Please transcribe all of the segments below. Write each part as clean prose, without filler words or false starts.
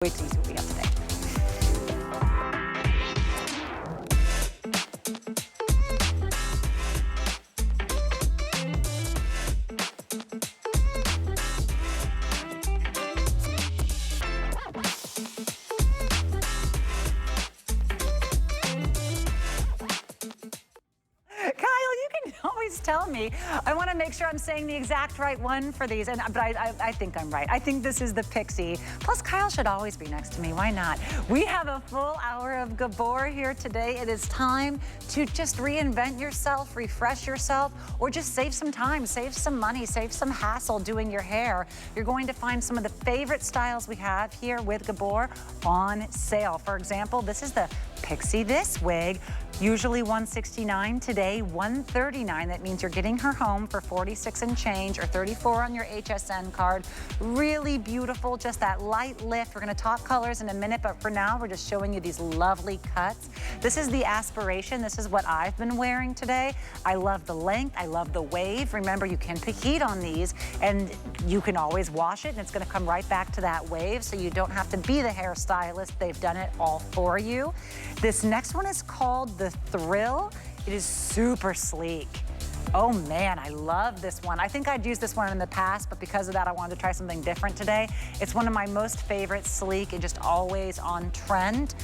Wait till you see what we have today. Tell me. I want to make sure I'm saying the exact right one for these, but I think I'm right. I think this is the Pixie. Plus, Kyle should always be next to me. Why not? We have a full hour of Gabor here today. It is time to just reinvent yourself, refresh yourself, or just save some time, save some money, save some hassle doing your hair. You're going to find some of the favorite styles we have here with Gabor on sale. For example, this is the Pixie this wig. Usually $169, today $139. That means you're getting her home for $46 and change, or $34 on your HSN card. Really beautiful, just that light lift. We're gonna talk colors in a minute, but for now, we're just showing you these lovely cuts. This is the Aspiration. This is what I've been wearing today. I love the length, I love the wave. Remember, you can pick heat on these, and you can always wash it, and it's gonna come right back to that wave, so you don't have to be the hairstylist. They've done it all for you. This next one is called the Thrill. It is super sleek. Oh man, I love this one. I think I'd used this one in the past, but because of that, I wanted to try something different today. It's one of my most favorite, sleek and just always on trend.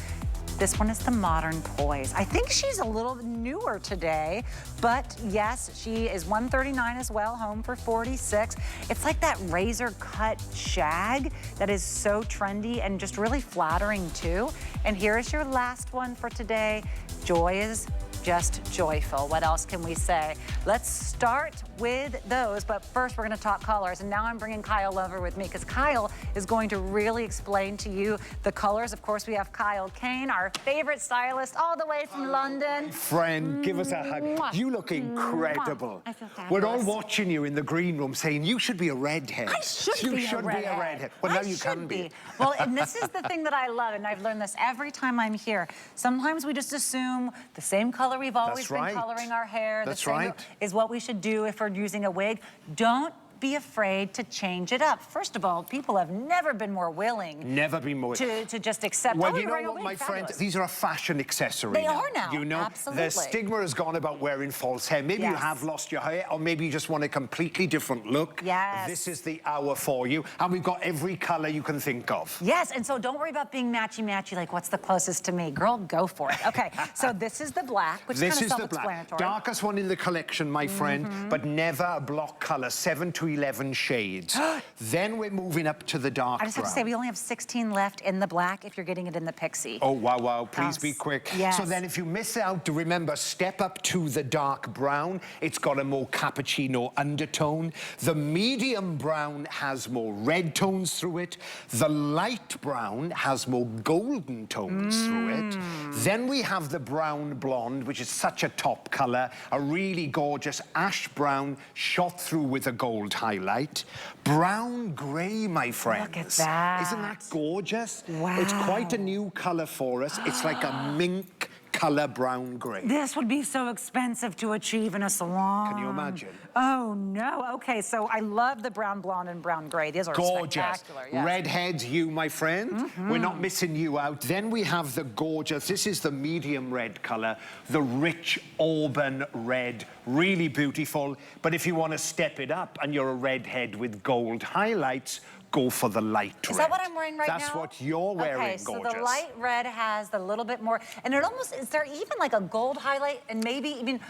This one is the Modern Poise. I think she's a little newer today, but yes, she is $139 as well, home for $46. It's like that razor cut shag that is so trendy and just really flattering too. And here is your last one for today. Joy is just joyful. What else can we say? Let's start with those, but first we're gonna talk colors. And now I'm bringing Kyle over with me because Kyle is going to really explain to you the colors. Of course, we have Kyle Kane, our favorite stylist, all the way from London. Friend, give us a hug. You look incredible. I feel fabulous. We're all watching you in the green room saying, you should be a redhead. I should be a redhead. Well, now you can be. Well, and this is the thing that I love, and I've learned this every time I'm here. Sometimes we just assume the same color we've always been coloring our hair. That's the same right. is what we should do if we're using a wig. Don't be afraid to change it up. First of all, people have never been more willing. Never been more. To just accept. Well, you know what, my friend? These are a fashion accessory. They are now. You know, absolutely. The stigma has gone about wearing false hair. Maybe you have lost your hair, or maybe you just want a completely different look. Yes. This is the hour for you, and we've got every color you can think of. Yes, and so don't worry about being matchy-matchy, like what's the closest to me? Girl, go for it. Okay, so this is the black, which is kind of self-explanatory. Darkest one in the collection, my friend, but never a block color, 7 to 11 shades. Then we're moving up to the dark brown. I just have to say, we only have 16 left in the black if you're getting it in the Pixie. Oh, wow, wow. Please be quick. Yes. So then if you miss out, remember, step up to the dark brown. It's got a more cappuccino undertone. The medium brown has more red tones through it. The light brown has more golden tones through it. Then we have the brown blonde, which is such a top color, a really gorgeous ash brown shot through with a gold highlight. Brown gray, my friends. Look at that. Isn't that gorgeous? Wow. It's quite a new color for us. It's like a mink color brown gray. This would be so expensive to achieve in a salon. Can you imagine? Oh no. Okay, so I love the brown blonde and brown gray. These are spectacular. Yes. Redheads, you, my friend. We're not missing you out. Then we have the gorgeous, this is the medium red color, the rich auburn red, really beautiful. But if you want to step it up and you're a redhead with gold highlights, go for the light red. Is that what I'm wearing right now? That's what you're wearing, okay, so gorgeous. the light red has the little bit more, and it almost, is there even like a gold highlight and maybe even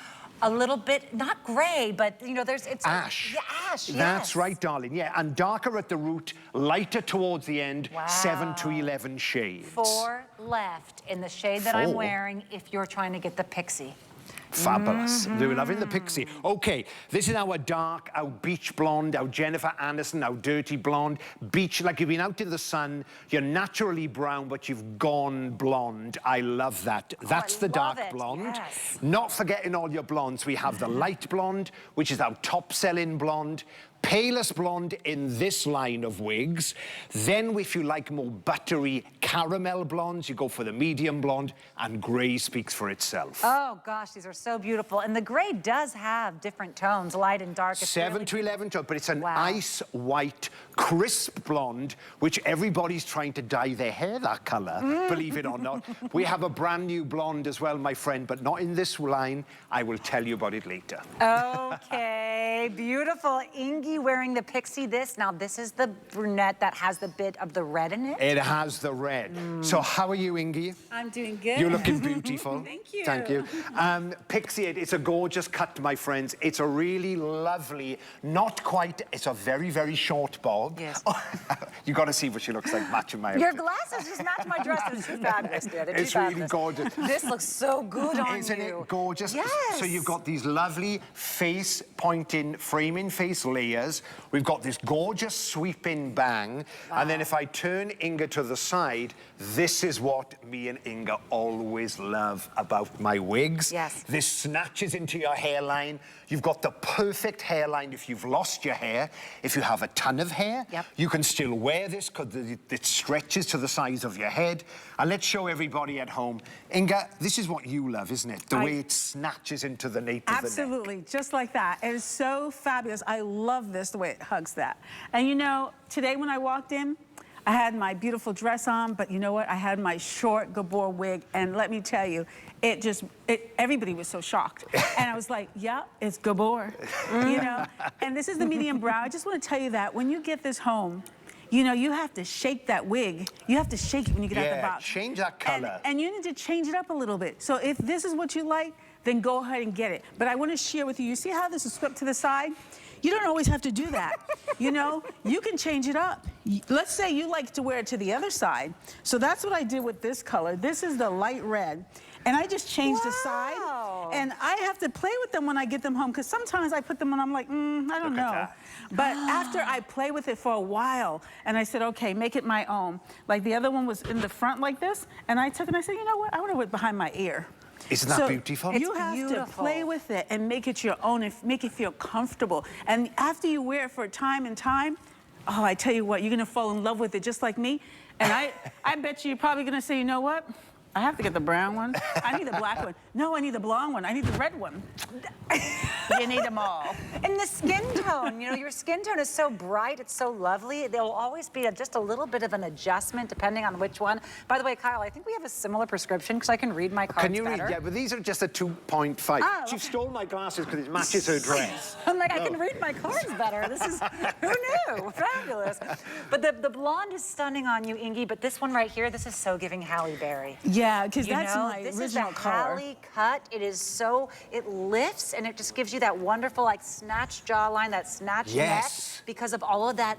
a little bit, not gray, but you know, it's ash. Yeah, ash, yes. That's right, darling, yeah. And darker at the root, lighter towards the end, wow. 7 to 11 shades. 4 left in the shade that I'm wearing if you're trying to get the Pixie. Fabulous. We're loving the Pixie. Okay, this is our dark, our beach blonde, our Jennifer Aniston, our dirty blonde. Beach, like you've been out in the sun, you're naturally brown, but you've gone blonde. I love that. That's the dark blonde. Yes. Not forgetting all your blondes. We have the light blonde, which is our top-selling blonde. palest blonde in this line of wigs. Then if you like more buttery caramel blondes, you go for the medium blonde, and grey speaks for itself. Oh gosh, these are so beautiful. And the gray does have different tones, light and dark. It's 7 really to 11 tones, but it's an wow. ice white, crisp blonde, which everybody's trying to dye their hair that color, believe it or not. We have a brand new blonde as well, my friend, but not in this line. I will tell you about it later. Okay, beautiful. Ingy wearing the Pixie now this is the brunette that has the bit of the red in it. It has the red. So how are you, Ingy? I'm doing good. You're looking beautiful. Thank you. Thank you. Pixie, it's a gorgeous cut, my friends. It's a really lovely, not quite, it's a very, very short bob. Yes. You got to see what she looks like matching my Your outfit. glasses just match my dress. It's too fabulous, dear. They're too It's really fabulous. gorgeous. This looks so good on Isn't you. it gorgeous? Yes. So you've got these lovely face pointing, framing face layers. We've got this gorgeous sweeping bang. Wow. And then if I turn Inga to the side, this is what me and Inga always love about my wigs. Yes. This snatches into your hairline. You've got the perfect hairline if you've lost your hair. If you have a ton of hair, yep. you can still wear this because it stretches to the size of your head. And let's show everybody at home. Inga, this is what you love, isn't it? The way it snatches into the nape of the neck. Absolutely, just like that. It is so fabulous. I love this, the way it hugs that. And you know, today when I walked in, I had my beautiful dress on, but you know what? I had my short Gabor wig, and let me tell you, everybody was so shocked. And I was like, yeah, it's Gabor, you know? And this is the medium brown. I just want to tell you that when you get this home, you know, you have to shake that wig. You have to shake it when you get out the box. Change that color. And you need to change it up a little bit. So if this is what you like, then go ahead and get it. But I want to share with you, you see how this is swept to the side? You don't always have to do that. You know, you can change it up. Let's say you like to wear it to the other side. So that's what I did with this color. This is the light red. And I just changed the side. And I have to play with them when I get them home, because sometimes I put them on, I'm like, I don't know. But after I play with it for a while, and I said, okay, make it my own. Like the other one was in the front like this, and I took it and I said, you know what, I want to wear it behind my ear. Isn't that beautiful? You have to play with it and make it your own and make it feel comfortable. And after you wear it for time and time, oh, I tell you what, you're going to fall in love with it just like me. And I bet you're probably going to say, you know what? I have to get the brown one. I need the black one. No, I need the blonde one. I need the red one. You need them all. And the skin tone, you know, your skin tone is so bright, it's so lovely. There will always be just a little bit of an adjustment depending on which one. By the way, Kyle, I think we have a similar prescription because I can read my cards Can you better. read? Yeah, but these are just a 2.5. Oh, She stole my glasses because it matches her dress. I'm like, I can read my cards better. This is, who knew? Fabulous. But the blonde is stunning on you, Ingy, but this one right here, this is so giving Halle Berry. Yeah, because that's my this original is the color. Halle cut. It is so, it lifts and it just gives you that wonderful like snatched jawline, that snatched neck because of all that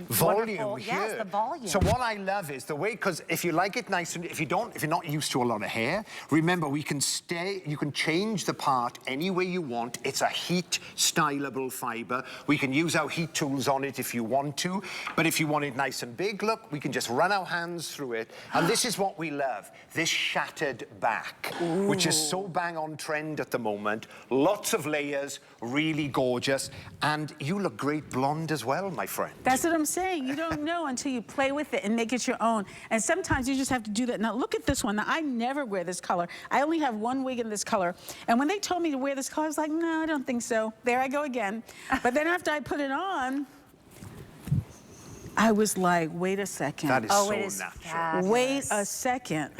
volume here. Yes, the volume. So what I love is the way, because if you like it nice and if you're not used to a lot of hair, remember you can change the part any way you want. It's a heat stylable fiber. We can use our heat tools on it if you want to, but if you want it nice and big, look, we can just run our hands through it. And this is what we love, this shattered back, which is so bang on trend at the moment. Lots of layers, really gorgeous, and you look great blonde as well, my friend. That's what I'm saying. You don't know until you play with it and make it your own. And sometimes you just have to do that. Now look at this one. Now I never wear this color. I only have one wig in this color. And when they told me to wear this color, I was like, no, I don't think so. There I go again. But then after I put it on, I was like, wait a second. That is so it is natural. fabulous. Wait a second.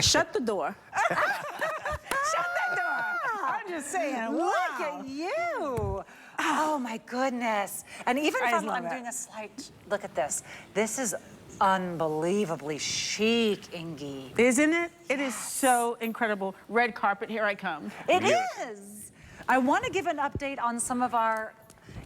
Shut the door. Shut that door. I'm just saying, wow. Look at you. Oh my goodness. And even from, I'm doing a slight, look at this. This is unbelievably chic, Ingy. Isn't it? It is so incredible. Red carpet, here I come. It is. I want to give an update on some of our,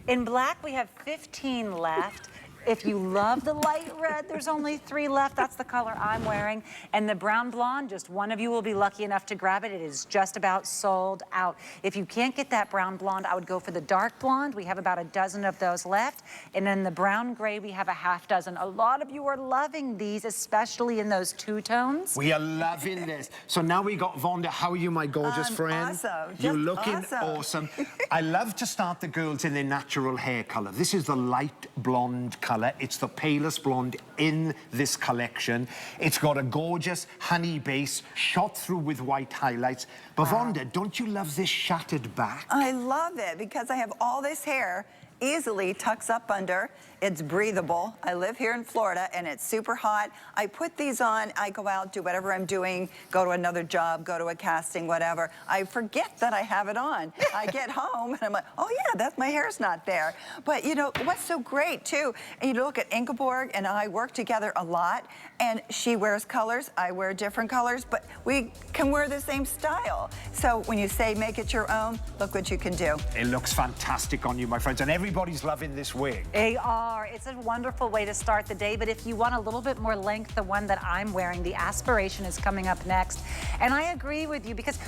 in black we have 15 left. If you love the light red, there's only 3 left. That's the color I'm wearing. And the brown blonde, just one of you will be lucky enough to grab it. It is just about sold out. If you can't get that brown blonde, I would go for the dark blonde. We have about a dozen of those left. And then the brown gray, we have a half dozen. A lot of you are loving these, especially in those 2 tones. We are loving this. So now we got Vonda. How are you, my gorgeous friend? Awesome. You're Just looking awesome. I love to start the girls in their natural hair color. This is the light blonde color. It's the palest blonde in this collection. It's got a gorgeous honey base shot through with white highlights. But Vonda, don't you love this shattered back? I love it because I have all this hair easily tucks up under. It's breathable. I live here in Florida and it's super hot. I put these on, I go out, do whatever I'm doing, go to another job, go to a casting, whatever. I forget that I have it on. I get home and I'm like, oh yeah, my hair's not there. But you know, what's so great too, and you look at Ingeborg and I work together a lot, and she wears colors, I wear different colors, but we can wear the same style. So when you say make it your own, look what you can do. It looks fantastic on you, my friends, and everybody's loving this wig. They are. It's a wonderful way to start the day, but if you want a little bit more length, the one that I'm wearing, the Aspiration, is coming up next. And I agree with you because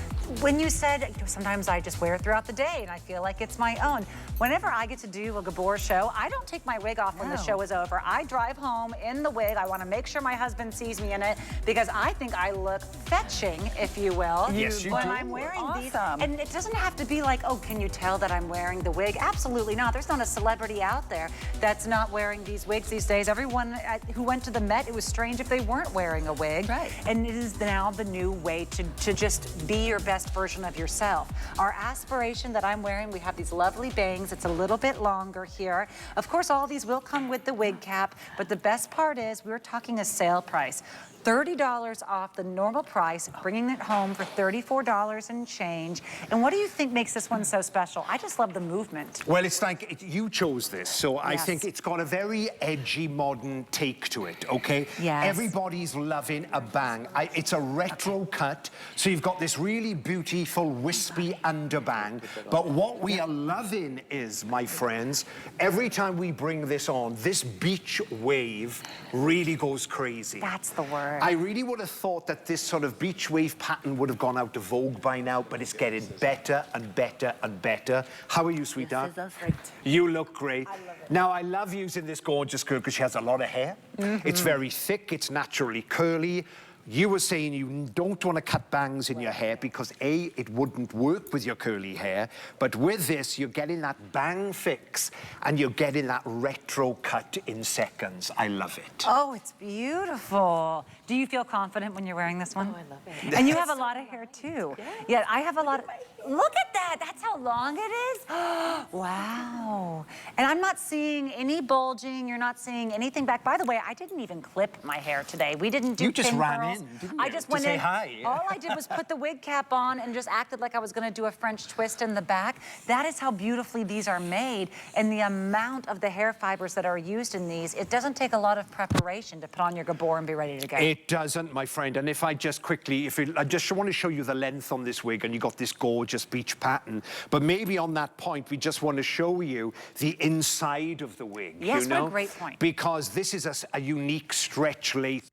when you said, you know, sometimes I just wear it throughout the day and I feel like it's my own. Whenever I get to do a Gabor show, I don't take my wig off when the show is over. I drive home in the wig. I want to make sure my husband sees me in it because I think I look fetching, if you will. Yes, you when do. I'm wearing these. Awesome. And it doesn't have to be like, oh, can you tell that I'm wearing the wig? Absolutely not. There's not a celebrity out there that's not wearing these wigs these days. Everyone who went to the Met, it was strange if they weren't wearing a wig. Right. And it is now the new way to just be your best version of yourself. Our Aspiration that I'm wearing, we have these lovely bangs. It's a little bit longer here. Of course, all these will come with the wig cap, but the best part is we're talking a sale price. $30 off the normal price, bringing it home for $34 and change. And what do you think makes this one so special? I just love the movement. Well, it's like you chose this, so I Yes. think it's got a very edgy, modern take to it, okay? Yes. Everybody's loving a bang. It's a retro cut, so you've got this really beautiful, wispy underbang. But what we are loving is, my friends, every time we bring this on, this beach wave really goes crazy. That's the word. I really would have thought that this sort of beach wave pattern would have gone out of vogue by now, but it's getting better and better and better. How are you, sweetheart? You look great. Now, I love using this gorgeous girl because she has a lot of hair. It's very thick, it's naturally curly. You were saying you don't want to cut bangs in your hair because A, it wouldn't work with your curly hair, but with this, you're getting that bang fix and you're getting that retro cut in seconds. I love it. Oh, it's beautiful. Do you feel confident when you're wearing this one? Oh, I love it. And you have a lot of hair too. Yeah, I have a lot of... Look at that. That's how long it is. Wow. And I'm not seeing any bulging. You're not seeing anything back. By the way, I didn't even clip my hair today. We didn't do You just pin ran curls. in, didn't I you, just to went say in. hi? All I did was put the wig cap on and just acted like I was going to do a French twist in the back. That is how beautifully these are made. And the amount of the hair fibers that are used in these, it doesn't take a lot of preparation to put on your Gabor and be ready to go. It doesn't, my friend. And if I just quickly, I just want to show you the length on this wig, and you got this gorgeous beach pattern. But maybe on that point, we just want to show you the inside of the wig. Yes, you know? what a great point. Because this is a unique stretch lace.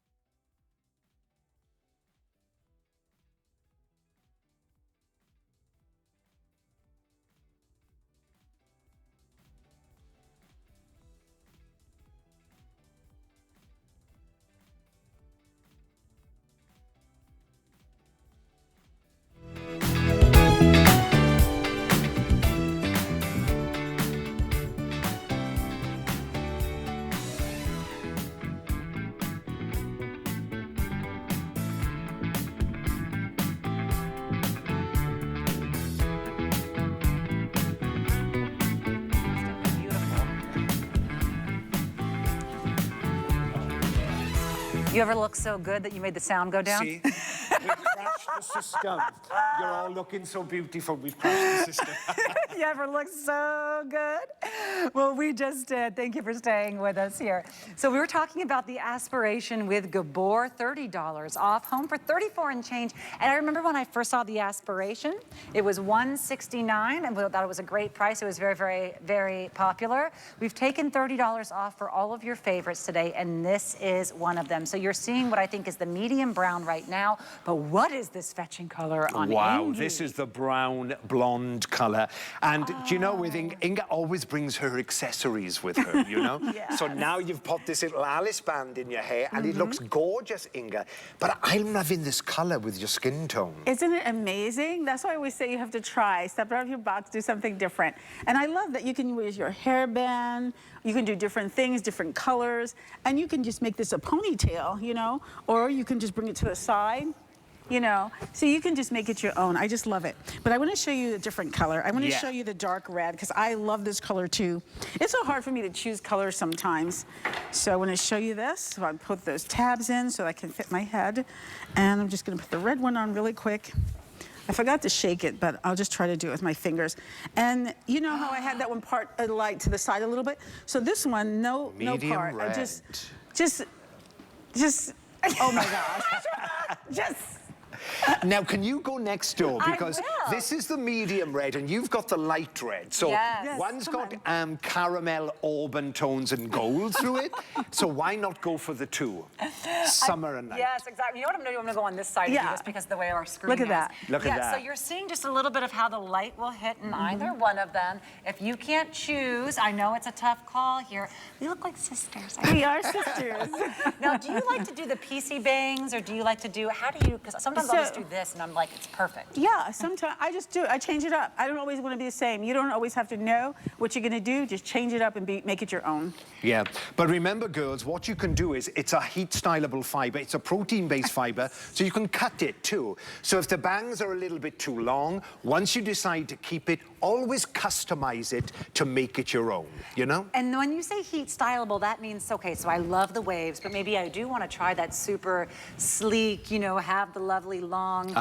You ever look so good that you made the sound go down? See? We crashed crashed the system. You're all looking so beautiful. We've crashed the system. You ever look so good? Well, we just did. Thank you for staying with us here. So we were talking about the Aspiration with Gabor, $30 off, home for $34 and change. And I remember when I first saw the Aspiration, it was $169, and we thought it was a great price. It was very, very, very popular. We've taken $30 off for all of your favorites today, and this is one of them. So you're seeing what I think is the medium brown right now, but what is this fetching color on Wow, Ingy? this is the brown blonde color. And do you know, with Inga always brings her accessories with her, you know? Yes. So now you've put this little Alice band in your hair, and it looks gorgeous, Inga. But I'm loving this color with your skin tone. Isn't it amazing? That's why I always say you have to try. Step out of your box, do something different. And I love that you can use your hairband, you can do different things, different colors, and you can just make this a ponytail, you know? Or you can just bring it to the side. You know, so you can just make it your own. I just love it. But I want to show you a different color. I want to show you the dark red because I love this color too. It's so hard for me to choose colors sometimes. So I want to show you this. So I put those tabs in so I can fit my head. And I'm just going to put the red one on really quick. I forgot to shake it, but I'll just try to do it with my fingers. And you know how I had that one part light to the side a little bit? So this one, no part. Red. I just, oh my gosh. Just. Now, can you go next door? Because will. this is the medium red, and you've got the light red. So Yes. one's got caramel, auburn tones and gold through it. So why not go for the two? Summer and night. Yes, exactly. You know what I'm going to do? I'm going to go on this side of you just because of the way our screen Look at is. that. Look at that. So you're seeing just a little bit of how the light will hit in either one of them. If you can't choose, I know it's a tough call here. We look like sisters. We are sisters. Now, do you like to do the PC bangs, or do you like to do, how do you, because sometimes I'll just do this and I'm like, it's perfect. Yeah, sometimes I just do it. I change it up. I don't always want to be the same. You don't always have to know what you're going to do. Just change it up and make it your own. Yeah, but remember, girls, what you can do is it's a heat-styleable fiber. It's a protein-based fiber, so you can cut it too. So if the bangs are a little bit too long, once you decide to keep it, always customize it to make it your own, you know? And when you say heat styleable, that means, okay, so I love the waves, but maybe I do want to try that super sleek, you know, have the lovely long.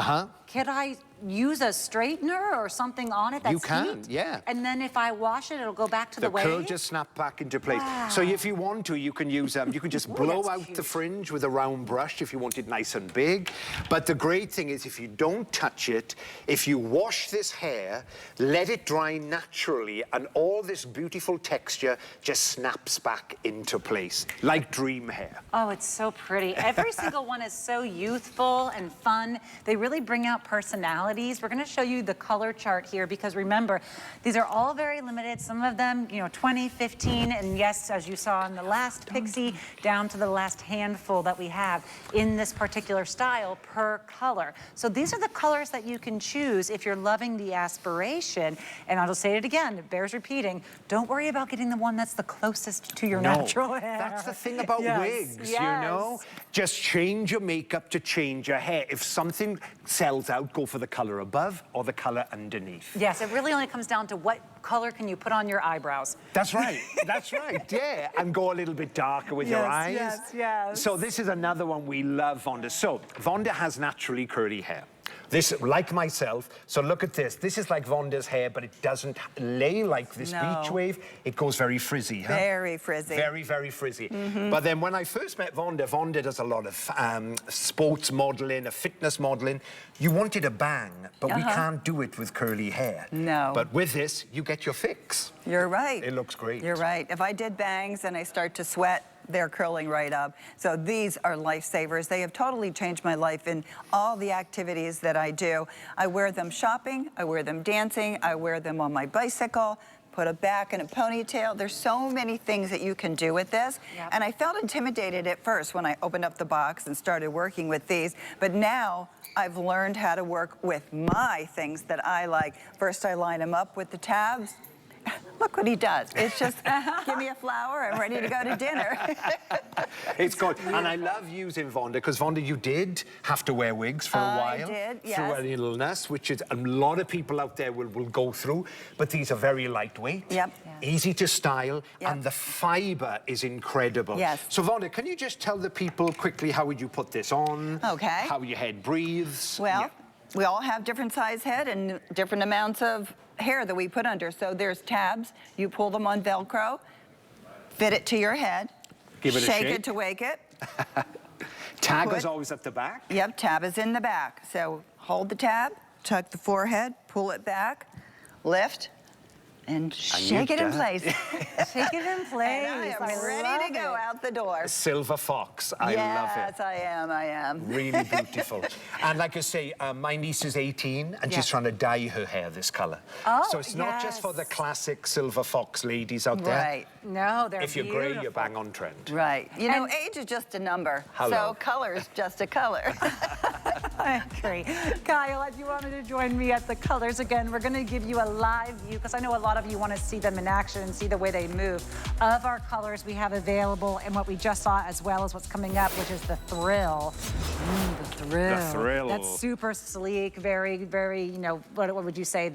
Could I use a straightener or something on it that's You can, heat? yeah. And then if I wash it, it'll go back to the wave? The curl just snap back into place. Wow. So if you want to, you can use, you can just blow out the fringe with a round brush if you want it nice and big. But the great thing is if you don't touch it, if you wash this hair, let it dry naturally, and all this beautiful texture just snaps back into place, like dream hair. Oh, it's so pretty. Every single one is so youthful and fun. They really bring out personalities. We're going to show you the color chart here because remember, these are all very limited. Some of them, you know, 20, 15, and yes, as you saw in the last Pixie, down to the last handful that we have in this particular style per color. So these are the colors that you can choose if you're loving the Aspiration. And I'll just say it again, it bears repeating. Don't worry about getting the one that's the closest to your natural hair. That's the thing about wigs, you know? Just change your makeup to change your hair. If something sells out, go for the color above or the color underneath. Yes, it really only comes down to what color can you put on your eyebrows. That's right, that's right, yeah. And go a little bit darker with your eyes. Yes. So this is another one we love, Vonda. So Vonda has naturally curly hair. This, like myself, so look at this. This is like Vonda's hair, but it doesn't lay like this beach wave. It goes very frizzy, huh? Very frizzy. Very, very frizzy. But then when I first met Vonda, Vonda does a lot of sports modeling, fitness modeling. You wanted a bang, but we can't do it with curly hair. No. But with this, you get your fix. You're right. It looks great. You're right. If I did bangs and I start to sweat, they're curling right up. So these are lifesavers. They have totally changed my life in all the activities that I do. I wear them shopping, I wear them dancing, I wear them on my bicycle, put a back and a ponytail. There's so many things that you can do with this. And I felt intimidated at first when I opened up the box and started working with these, but now I've learned how to work with my things that I like. First, I line them up with the tabs. look what he does. It's just, give me a flower, I'm ready to go to dinner. It's good. And I love using Vonda, because Vonda, you did have to wear wigs for a while. I did, yes. Through an illness, which is a lot of people out there will go through, but these are very lightweight. Yep. Easy to style, Yep. and the fiber is incredible. Yes. So Vonda, can you just tell the people quickly how would you put this on? Okay. How your head breathes? Well, we all have different size head and different amounts of hair that we put under. So there's tabs. You pull them on Velcro, fit it to your head, Give it a shake shake. it to wake it. Tag is always at the back. Yep, tab is in the back. So hold the tab, tuck the forehead, pull it back, lift, and shake it in place. Shake it in place. And I am ready to go out the door. Silver fox, I love it. Yes, I am. Really beautiful. And like I say, my niece is 18 and she's trying to dye her hair this color. Oh, so it's not just for the yes. classic silver fox ladies out there. Right, No, they're If you're beautiful. grey, you're bang on trend. right. You know, And- age is just a number. Hello. So color is just a color. I agree. Kyle, if you want me to join me at the colors again, we're going to give you a live view, because I know a lot of you want to see them in action and see the way they move, of our colors we have available and what we just saw, as well as what's coming up, which is the Thrill. The Thrill. The Thrill. That's super sleek, very, very, you know, what would you say?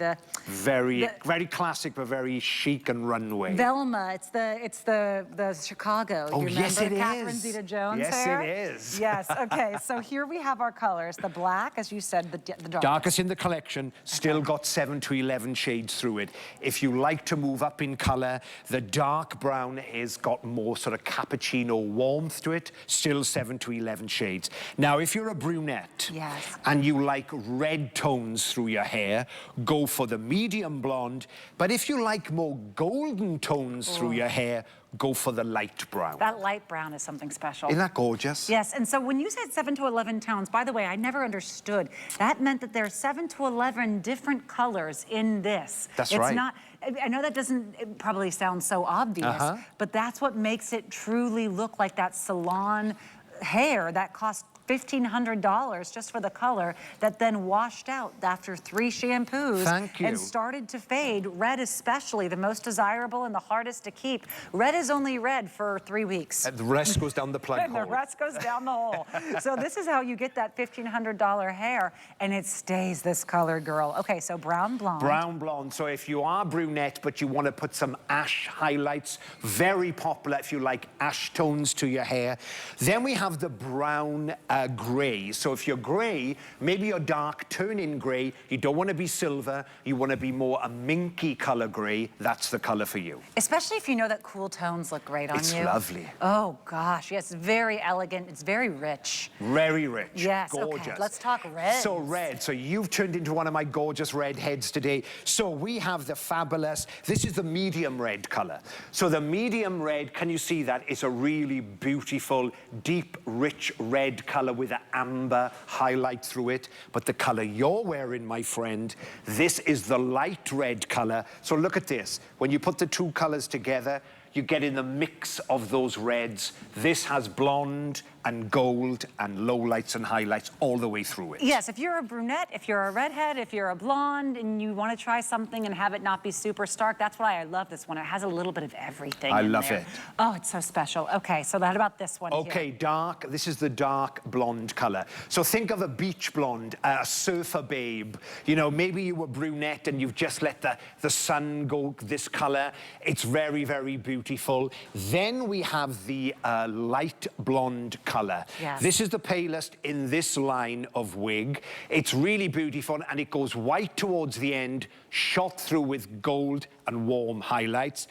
Very classic, but very chic and runway. Velma, it's the Chicago. Oh, Do you remember yes, it Catherine is. Zeta-Jones Yes, hair? it is. Yes, okay, so here we have our colors. The black, as you said, the dark. Darkest in the collection, still got 7 to 11 shades through it. If you like to move up in color, the dark brown has got more sort of cappuccino warmth to it, still 7 to 11 shades. Now, if you're a brunette Yes. and you like red tones through your hair, go for the medium blonde. But if you like more golden tones through your hair, go for the light brown. That light brown is something special. Isn't that gorgeous? Yes, and so when you said 7 to 11 tones, by the way, I never understood. That meant that there are 7 to 11 different colors in this. That's it's right. Not, I know that doesn't it probably sound so obvious, but that's what makes it truly look like that salon hair that cost $1,500 just for the color, that then washed out after 3 shampoos. Thank you. And started to fade. Red especially, the most desirable and the hardest to keep. Red is only red for 3 weeks. And the rest goes down the plug And the hole. rest goes down the hole. So this is how you get that $1,500 hair, and it stays this color, girl. Okay, so brown blonde. Brown blonde. So if you are brunette, but you want to put some ash highlights, very popular if you like ash tones to your hair. Then we have the brown grey. So if you're grey, maybe you're dark, turn in grey. You don't want to be silver. You want to be more a minky color grey. That's the color for you. Especially if you know that cool tones look great on It's you. lovely. Oh gosh, yes, very elegant. It's very rich. Very rich. Yes, gorgeous. okay, let's talk red. So red. So you've turned into one of my gorgeous red heads today. So we have the fabulous, this is the medium red color. So the medium red, can you see that? It's a really beautiful, deep, rich red color with an amber highlight through it. But the color you're wearing, my friend, this is the light red color. So look at this. When you put the two colors together, you get in the mix of those reds. This has blonde and gold and lowlights and highlights all the way through it. Yes, if you're a brunette, if you're a redhead, if you're a blonde, and you want to try something and have it not be super stark, that's why I love this one. It has a little bit of everything I in love there. it. Oh, it's so special. Okay, so what about this one Okay, here? dark. This is the dark blonde color. So think of a beach blonde, a surfer babe. You know, maybe you were brunette and you've just let the sun go this color. It's very, very beautiful. Then we have the light blonde color. Yes. This is the palest in this line of wig. It's really beautiful, and it goes white towards the end, shot through with gold and warm highlights.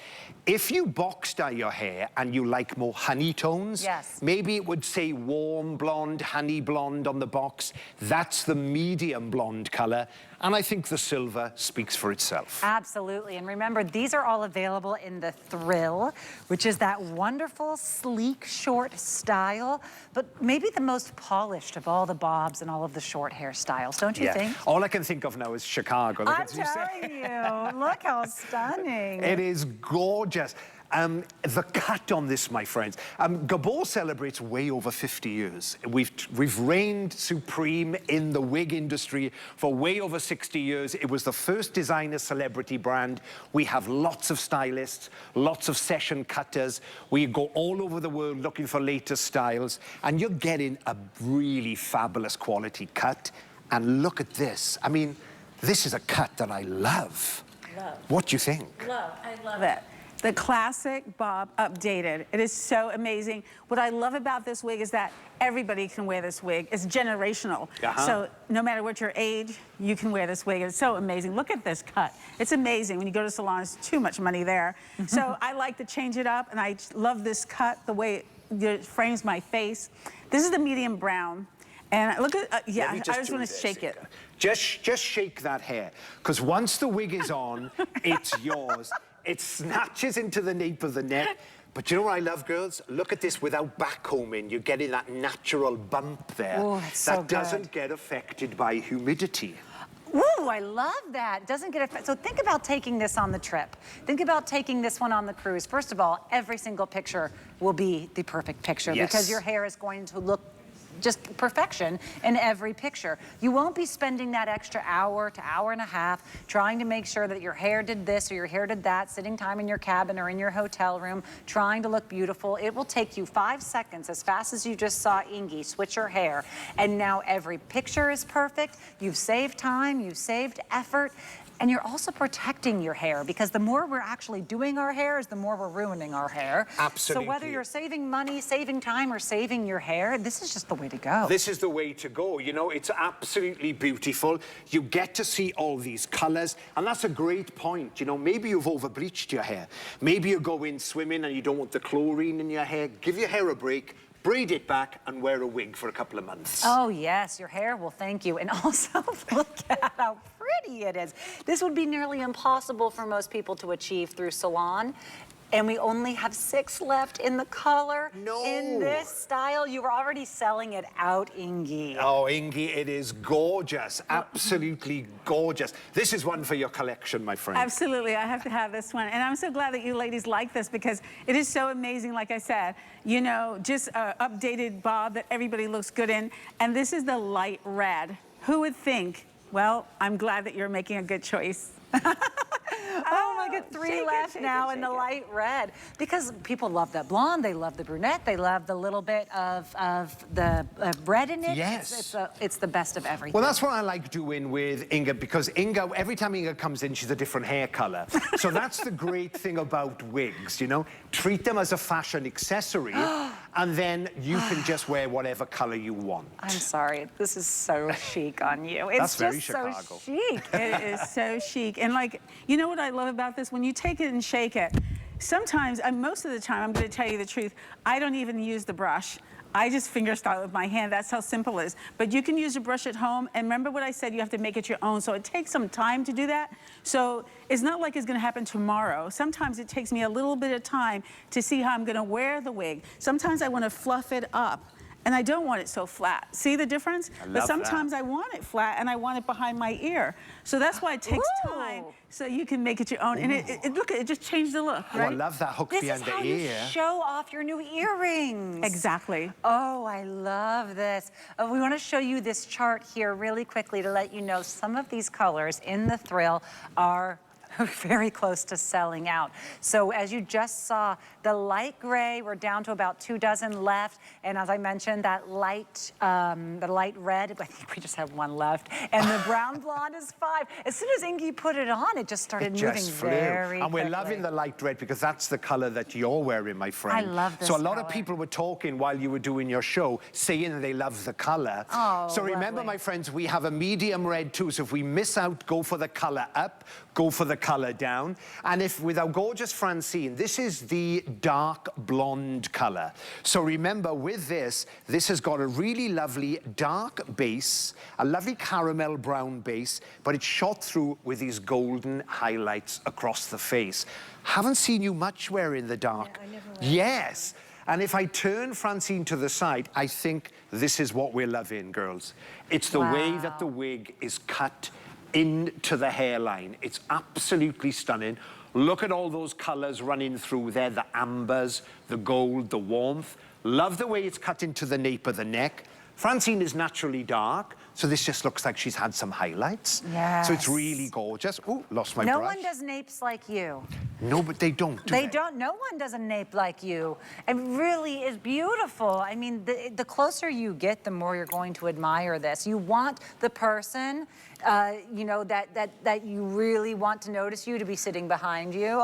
If you box dye your hair and you like more honey tones, yes, maybe it would say warm blonde, honey blonde on the box. That's the medium blonde color. And I think the silver speaks for itself. Absolutely. And remember, these are all available in the Thrill, which is that wonderful, sleek, short style, but maybe the most polished of all the bobs and all of the short hairstyles, don't you think? All I can think of now is Chicago. Look I'm at you say. telling you, look how stunning. It is gorgeous. The cut on this, my friends. Gabor celebrates way over 50 years. We've reigned supreme in the wig industry for way over 60 years. It was the first designer celebrity brand. We have lots of stylists, lots of session cutters. We go all over the world looking for latest styles, and you're getting a really fabulous quality cut. And look at this. I mean, this is a cut that I love. What do you think? I love it. The classic bob updated. It is so amazing. What I love about this wig is that everybody can wear this wig. It's generational. So no matter what your age, you can wear this wig. It's so amazing. Look at this cut. It's amazing. When you go to salons, too much money there. So I like to change it up, and I love this cut, the way it frames my face. This is the medium brown. And look at, yeah, I just want to shake it. Just shake that hair, because once the wig is on, it's yours. It snatches into the nape of the neck. But you know what I love, girls? Look at this without backcombing. You're getting that natural bump there. Oh, it's so good. That doesn't get affected by humidity. Ooh, I love that. Doesn't get affected. So think about taking this on the trip. Think about taking this one on the cruise. First of all, every single picture will be the perfect picture because your hair is going to look just perfection in every picture. You won't be spending that extra hour to hour and a half trying to make sure that your hair did this or your hair did that, sitting time in your cabin or in your hotel room, trying to look beautiful. It will take you 5 seconds, as fast as you just saw Ingi switch her hair, and now every picture is perfect. You've saved time, you've saved effort, and you're also protecting your hair, because the more we're actually doing our hair is the more we're ruining our hair. Absolutely. So whether you're saving money, saving time, or saving your hair, this is just the way to go. This is the way to go. You know, it's absolutely beautiful. You get to see all these colors, and that's a great point. You know, maybe you've over-bleached your hair. Maybe you go in swimming and you don't want the chlorine in your hair. Give your hair a break. Braid it back and wear a wig for a couple of months. Oh yes, your hair will thank you. And also look at how pretty it is. This would be nearly impossible for most people to achieve through salon. And we only have 6 left in the color. No. In this style. You were already selling it out, Ingi. Oh, Ingi, it is gorgeous. Absolutely gorgeous. This is one for your collection, my friend. Absolutely, I have to have this one. And I'm so glad that you ladies like this, because it is so amazing, like I said. You know, just an updated bob that everybody looks good in. And this is the light red. Who would think? Well, I'm glad that you're making a good choice. Oh my God, 3 left now in the light red. Because people love that blonde, they love the brunette, they love the little bit of the red in it. Yes. It's the best of everything. Well, that's what I like doing with Inga, because Inga, every time Inga comes in, she's a different hair color. So that's the great thing about wigs, you know? Treat them as a fashion accessory, and then you can just wear whatever color you want. I'm sorry, this is so chic on you. It's That's very just Chicago. so chic. It is so chic. And like, you know what I love about this? When you take it and shake it, sometimes, most of the time, I'm going to tell you the truth, I don't even use the brush. I just finger style with my hand. That's how simple it is. But you can use a brush at home. And remember what I said, you have to make it your own. So it takes some time to do that. So it's not like it's going to happen tomorrow. Sometimes it takes me a little bit of time to see how I'm going to wear the wig. Sometimes I want to fluff it up. And I don't want it so flat. See the difference? But sometimes I want it flat and I want it behind my ear. So that's why it takes time, so you can make it your own. And look, it just changed the look, right? Oh, I love that hook behind the ear. This is how you show off your new earrings. Exactly. Oh, I love this. We want to show you this chart here really quickly to let you know some of these colors in the Thrill are very close to selling out. So as you just saw, the light gray, we're down to about 2 dozen left. And as I mentioned, that light, the light red, I think we just have 1 left. And the brown blonde is 5. As soon as Ingi put it on, it just started moving very And we're quickly. loving the light red, because that's the color that you're wearing, my friend. I love this So a lot of color. people were talking while you were doing your show, saying they love the color. Oh, so remember, lovely. my friends, we have a medium red too. So if we miss out, go for the color up, go for the color down. And if with our gorgeous Francine, this is the dark blonde color. So remember, with this has got a really lovely dark base, a lovely caramel brown base, but it's shot through with these golden highlights across the face. Haven't seen you much wearing the dark. Yeah, I never wear Yes. And if I turn Francine to the side, I think this is what we're loving, girls. It's the way that the wig is cut into the hairline. It's absolutely stunning. Look at all those colors running through there, the ambers, the gold, the warmth. Love the way it's cut into the nape of the neck. Francine is naturally dark, so this just looks like she's had some highlights. Yes. So it's really gorgeous. Oh, lost my brush. No one does napes like you. No, but they don't, do They don't. No one does a nape like you. It really is beautiful. I mean, the closer you get, the more you're going to admire this. You want the person, you know, that you really want to notice you to be sitting behind you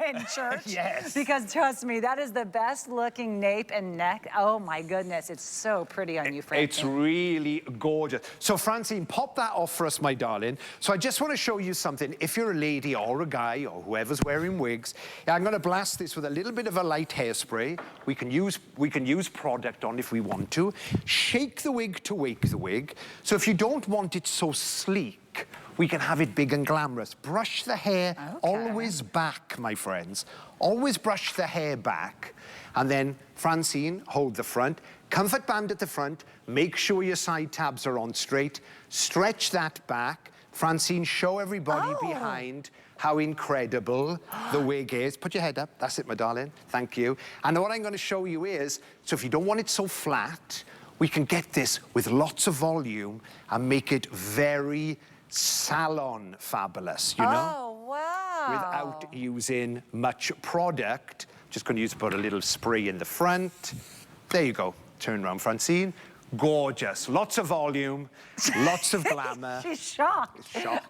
in church. Yes. Because trust me, that is the best looking nape and neck. Oh my goodness, it's so pretty on you, Francine. It's really gorgeous. So Francine, pop that off for us, my darling. So I just want to show you something. If you're a lady or a guy or whoever's wearing wigs, I'm going to blast this with a little bit of a light hairspray. We can use product on if we want to. Shake the wig to wake the wig. So if you don't want it so sleek, we can have it big and glamorous. Brush the hair always back, my friends. Always brush the hair back. And then, Francine, hold the front. Comfort band at the front. Make sure your side tabs are on straight. Stretch that back. Francine, show everybody behind how incredible the wig is. Put your head up. That's it, my darling. Thank you. And what I'm going to show you is, so if you don't want it so flat, we can get this with lots of volume and make it very salon fabulous, you know? Oh, wow. Without using much product. Just going to put a little spray in the front. There you go. Turn around, Francine. Gorgeous. Lots of volume, lots of glamour. She's shocked. Shocked.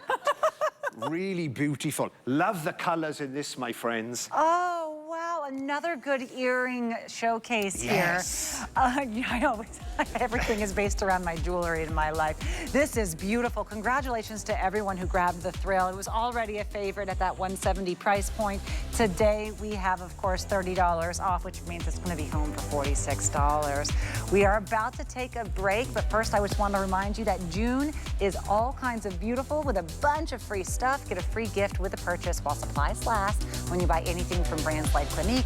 Really beautiful. Love the colors in this, my friends. Oh, wow. Another good earring showcase Yes. here. I always, everything is based around my jewelry in my life. This is beautiful. Congratulations to everyone who grabbed the thrill. It was already a favorite at that $170 price point. Today, we have, of course, $30 off, which means it's going to be home for $46. We are about to take a break, but first, I just want to remind you that June is all kinds of beautiful with a bunch of free stuff. Get a free gift with a purchase while supplies last when you buy anything from brands like Clinique,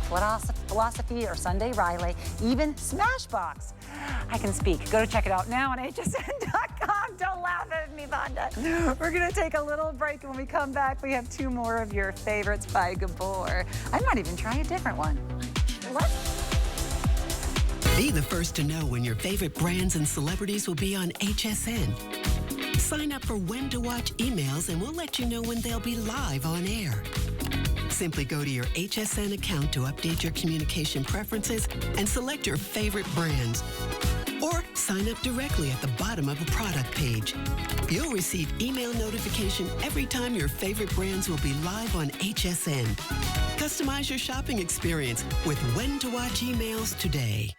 Philosophy, or Sunday Riley, even Smashbox. I can speak. Go to check it out now on hsn.com. Don't laugh at me, Vonda. We're going to take a little break, and when we come back, we have 2 more of your favorites by Gabor. I might even try a different one. Be the first to know when your favorite brands and celebrities will be on HSN. Sign up for When to Watch emails and we'll let you know when they'll be live on air. Simply go to your HSN account to update your communication preferences and select your favorite brands. Or sign up directly at the bottom of a product page. You'll receive email notification every time your favorite brands will be live on HSN. Customize your shopping experience with When to Watch emails today.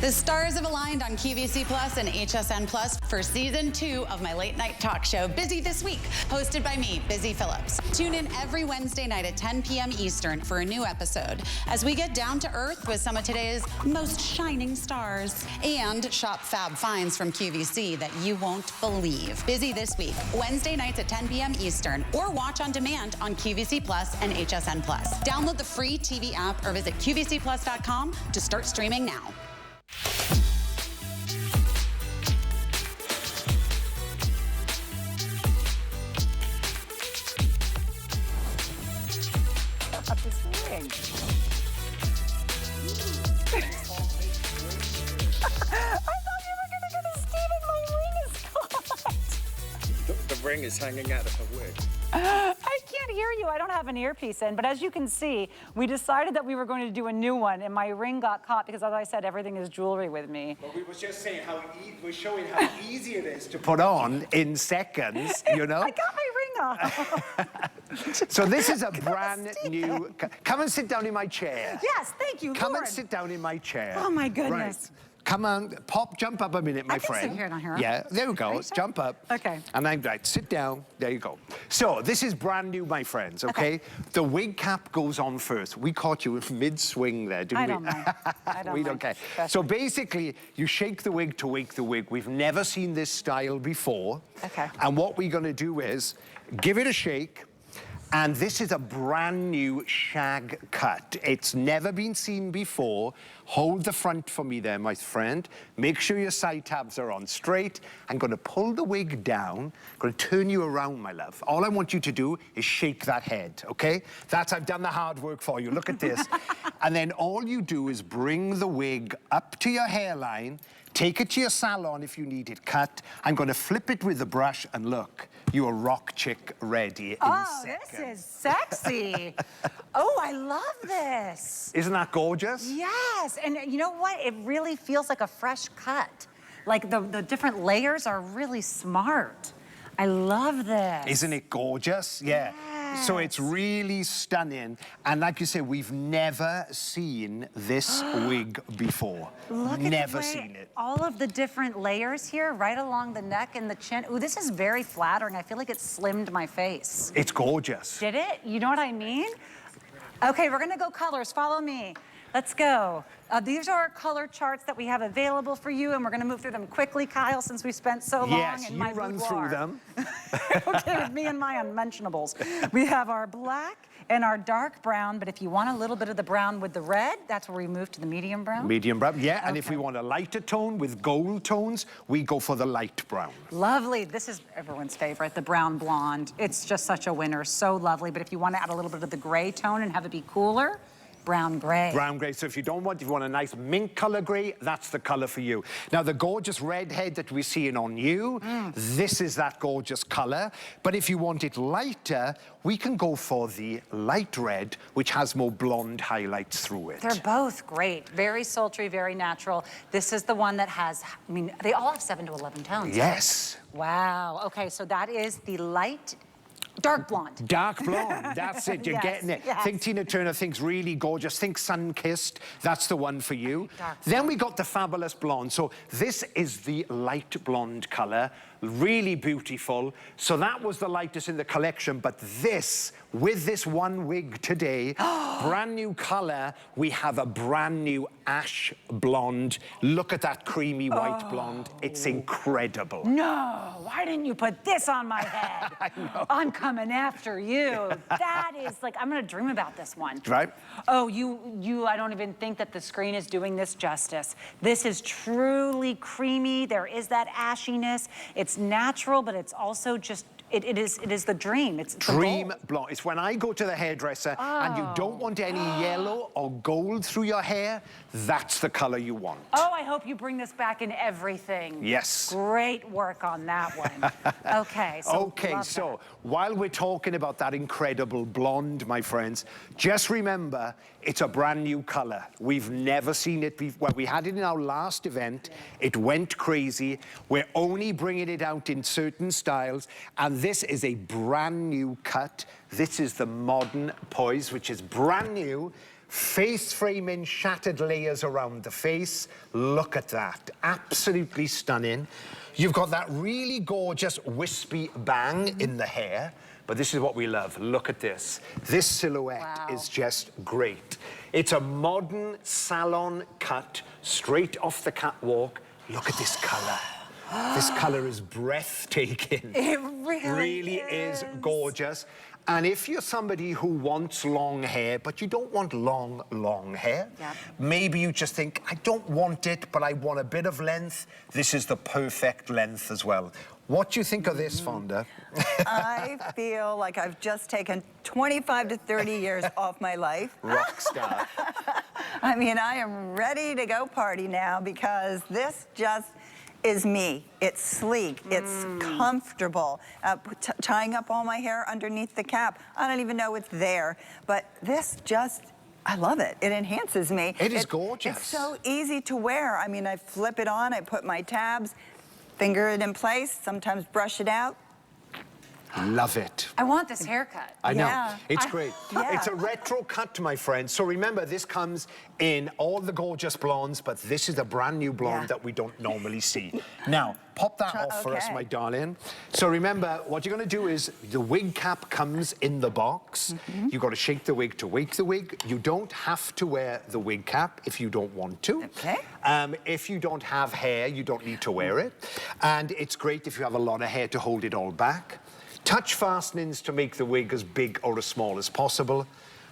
The stars have aligned on QVC Plus and HSN Plus for season 2 of my late night talk show, Busy This Week, hosted by me, Busy Phillips. Tune in every Wednesday night at 10 p.m. Eastern for a new episode as we get down to earth with some of today's most shining stars and shop fab finds from QVC that you won't believe. Busy This Week, Wednesday nights at 10 p.m. Eastern, or watch on demand on QVC Plus and HSN Plus. Download the free TV app or visit QVCplus.com to start streaming now. Up this ring. I thought you were going to get a Steven. My ring is caught. The ring is hanging out of her wig. I can't hear you. I don't have an earpiece in, but as you can see, we decided that we were going to do a new one, and my ring got caught because, as I said, everything is jewelry with me. Well, we were just saying we're showing how easy it is to put on in seconds, you know? I got my ring off. So this is a brand new... Come and sit down in my chair. Yes, thank you, Come Lord. and sit down in my chair. Oh, my goodness. Right. Come on, jump up a minute, my I can friend. sit here now, Hera. Yeah, there we go. Jump up. Okay. And I'm right. Sit down. There you go. So this is brand new, my friends. Okay. The wig cap goes on first. We caught you mid-swing there, didn't we? I don't mind. I don't we mind. don't care. So basically, you shake the wig to wake the wig. We've never seen this style before. Okay. And what we're going to do is give it a shake. And this is a brand new shag cut. It's never been seen before. Hold the front for me there, my friend. Make sure your side tabs are on straight. I'm going to pull the wig down. I'm going to turn you around, my love. All I want you to do is shake that head, okay? I've done the hard work for you. Look at this. And then all you do is bring the wig up to your hairline. Take it to your salon if you need it cut. I'm going to flip it with the brush and look. You're a rock chick ready in seconds. This is sexy. Oh, I love this. Isn't that gorgeous? Yes, and you know what? It really feels like a fresh cut. Like the different layers are really smart. I love this. Isn't it gorgeous? Yeah. Yes. So it's really stunning. And like you said, we've never seen this wig before. Look never at the way seen it. all of the different layers here, right along the neck and the chin. Ooh, this is very flattering. I feel like it slimmed my face. It's gorgeous. Did it? You know what I mean? Okay, we're gonna go colors. Follow me. Let's go. These are our color charts that we have available for you, and we're gonna move through them quickly, Kyle, since we spent so long in my boudoir. Yes, you run through them. Okay, with me and my unmentionables. We have our black and our dark brown, but if you want a little bit of the brown with the red, that's where we move to the medium brown. Medium brown, yeah. Okay. And if we want a lighter tone with gold tones, we go for the light brown. Lovely. This is everyone's favorite, the brown blonde. It's just such a winner, so lovely. But if you want to add a little bit of the gray tone and have it be cooler, brown gray. Brown gray. So if you want a nice mint color gray, that's the color for you. Now the gorgeous red head that we're seeing on you, this is that gorgeous color. But if you want it lighter, we can go for the light red, which has more blonde highlights through it. They're both great. Very sultry, very natural. This is the one that has, I mean, they all have 7 to 11 tones. Yes. Wow. Okay, so that is the light. Dark blonde. Dark blonde, that's it, you're getting it. Yes. Think Tina Turner, thinks really gorgeous, think sun-kissed, that's the one for you. Then we got the fabulous blonde. So this is the light blonde color, really beautiful. So that was the lightest in the collection, but this, with this one wig today, brand new color, we have a brand new ash blonde. Look at that creamy white blonde. It's incredible. No, why didn't you put this on my head? I know. I'm coming after you. That is like, I'm gonna dream about this one. Right? Oh, I don't even think that the screen is doing this justice. This is truly creamy. There is that ashiness. It's natural, but it's also just, it is the dream. It's dream blonde. It's when I go to the hairdresser and you don't want any yellow or gold through your hair, that's the color you want. Oh, I hope you bring this back in everything. Yes. Great work on that one. Okay, so while we're talking about that incredible blonde, my friends, just remember, it's a brand new color. We've never seen it before. Well, we had it in our last event. It went crazy. We're only bringing it out in certain styles, and this is a brand new cut. This is the modern Poise, which is brand new. Face framing, shattered layers around the face. Look at that, absolutely stunning. You've got that really gorgeous wispy bang in the hair, but this is what we love. Look at this. This silhouette is just great. It's a modern salon cut, straight off the catwalk. Look at this color. This color is breathtaking. It really is gorgeous. And if you're somebody who wants long hair, but you don't want long hair, maybe you just think, I don't want it, but I want a bit of length, this is the perfect length as well. What do you think of this, Fonda? I feel like I've just taken 25 to 30 years off my life. Rock star. I mean, I am ready to go party now because this just is me. It's sleek, it's comfortable. Tying up all my hair underneath the cap, I don't even know it's there, but this just, I love it. It enhances me. It is gorgeous. It's so easy to wear. I mean, I flip it on, I put my tabs, finger it in place, sometimes brush it out. Love it. I want this haircut. I know. Yeah. It's great. Yeah. It's a retro cut, my friend. So remember, this comes in all the gorgeous blondes, but this is a brand new blonde that we don't normally see. Now, pop that off for us, my darling. So remember, what you're going to do is the wig cap comes in the box. You've got to shake the wig to wake the wig. You don't have to wear the wig cap if you don't want to. Okay. If you don't have hair, you don't need to wear it. And it's great if you have a lot of hair to hold it all back. Touch fastenings to make the wig as big or as small as possible.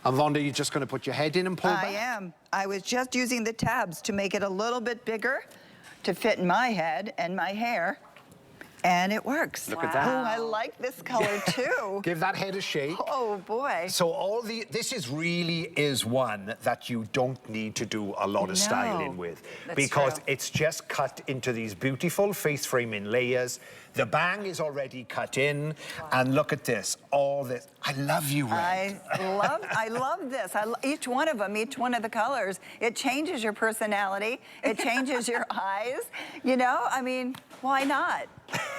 And Vonda, you're just going to put your head in and pull back? I am. I was just using the tabs to make it a little bit bigger to fit in my head and my hair. And it works. Look at that. Oh, I like this color too. Give that head a shake. Oh boy. So this really is one that you don't need to do a lot of styling with, because it's just cut into these beautiful face framing layers. The bang is already cut in, and look at this, all this. I love you, Red. I love this. Each one of them, each one of the colors, it changes your personality. It changes your eyes. You know, I mean, why not?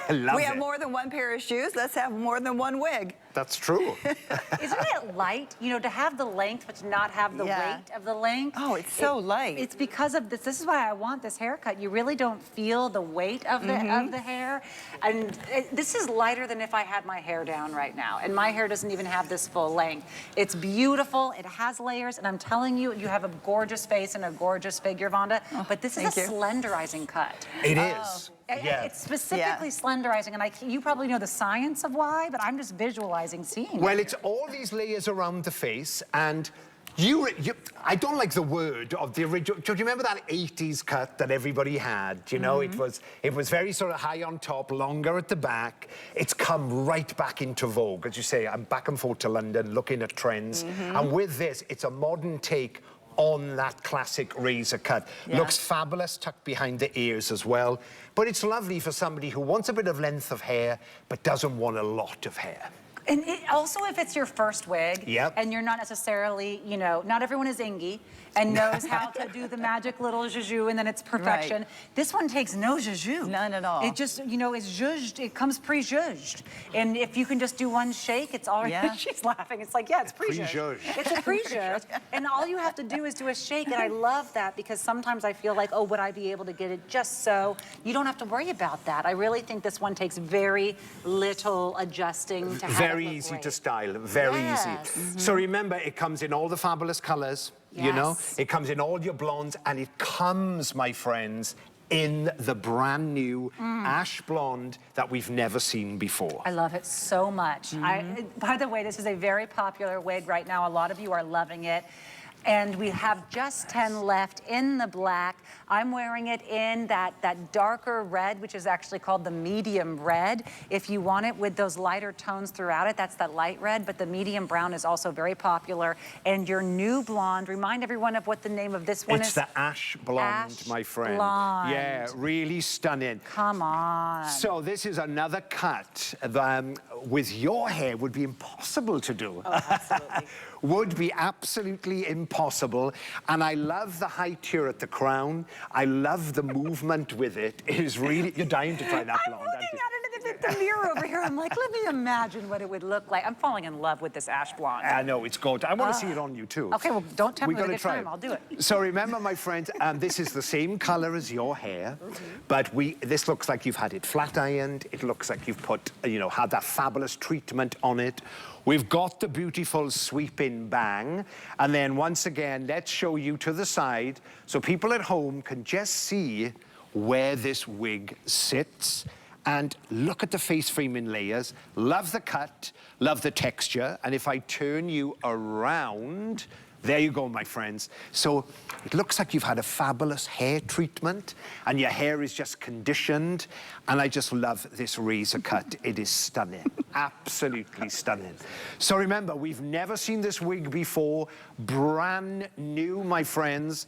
I love it. We have more than one pair of shoes. Let's have more than one wig. That's true. Isn't it light? You know, to have the length but to not have the weight of the length. Oh, it's so light. It's because of this. This is why I want this haircut. You really don't feel the weight of the hair. And this is lighter than if I had my hair down right now. And my hair doesn't even have this full length. It's beautiful. It has layers. And I'm telling you, you have a gorgeous face and a gorgeous figure, Vonda. But this is a slenderizing cut. It is. Yeah. It's specifically slenderizing, and you probably know the science of why, but I'm just visualizing seeing Well, it. it's all these layers around the face, and I don't like the word of the original. Do you remember that 80s cut that everybody had? You know, it was very sort of high on top, longer at the back. It's come right back into vogue. As you say, I'm back and forth to London looking at trends. And with this, it's a modern take on that classic razor cut. Looks fabulous, tucked behind the ears as well. But it's lovely for somebody who wants a bit of length of hair, but doesn't want a lot of hair. And also, if it's your first wig, Yep. and you're not necessarily, you know, not everyone is Ingy and knows how to do the magic little zhuzh and then it's perfection. Right. This one takes no zhuzh. None at all. It just, you know, it's zhuzhed. It comes pre-zhuzhed. And if you can just do one shake, it's already, she's laughing. It's like, yeah, it's pre-zhuzhed. Pre-zhuzhed. It's a pre-zhuzhed. And all you have to do is do a shake. And I love that because sometimes I feel like, oh, would I be able to get it just so? You don't have to worry about that. I really think this one takes very little adjusting to have Very it look easy great. to style, very easy. So remember, it comes in all the fabulous colors, you know? It comes in all your blondes, and it comes, my friends, in the brand new ash blonde that we've never seen before. I love it so much. By the way, this is a very popular wig right now. A lot of you are loving it. And we have just 10 left in the black. I'm wearing it in that darker red, which is actually called the medium red. If you want it with those lighter tones throughout it, that's that light red, but the medium brown is also very popular. And your new blonde, remind everyone of what the name of this one is. It's the ash blonde, my friend. Blonde. Yeah, really stunning. Come on. So this is another cut with your hair would be impossible to do. Oh, absolutely. Would be absolutely impossible. And I love the height here at the crown. I love the movement with it. It is really, you're dying to try that blonde, aren't you? I'm looking at the mirror over here. I'm like, let me imagine what it would look like. I'm falling in love with this ash blonde. I know, it's gorgeous. I want to see it on you too. Okay, well, don't tell me We're with a gonna good try time. I'll do it. So remember, my friends, this is the same color as your hair, but this looks like you've had it flat ironed. It looks like you've put, you know, had that fabulous treatment on it. We've got the beautiful sweeping bang. And then once again, let's show you to the side so people at home can just see where this wig sits. And look at the face framing layers. Love the cut, love the texture. And if I turn you around, there you go, my friends. So it looks like you've had a fabulous hair treatment and your hair is just conditioned. And I just love this razor cut. It is stunning, absolutely stunning. So remember, we've never seen this wig before. Brand new, my friends,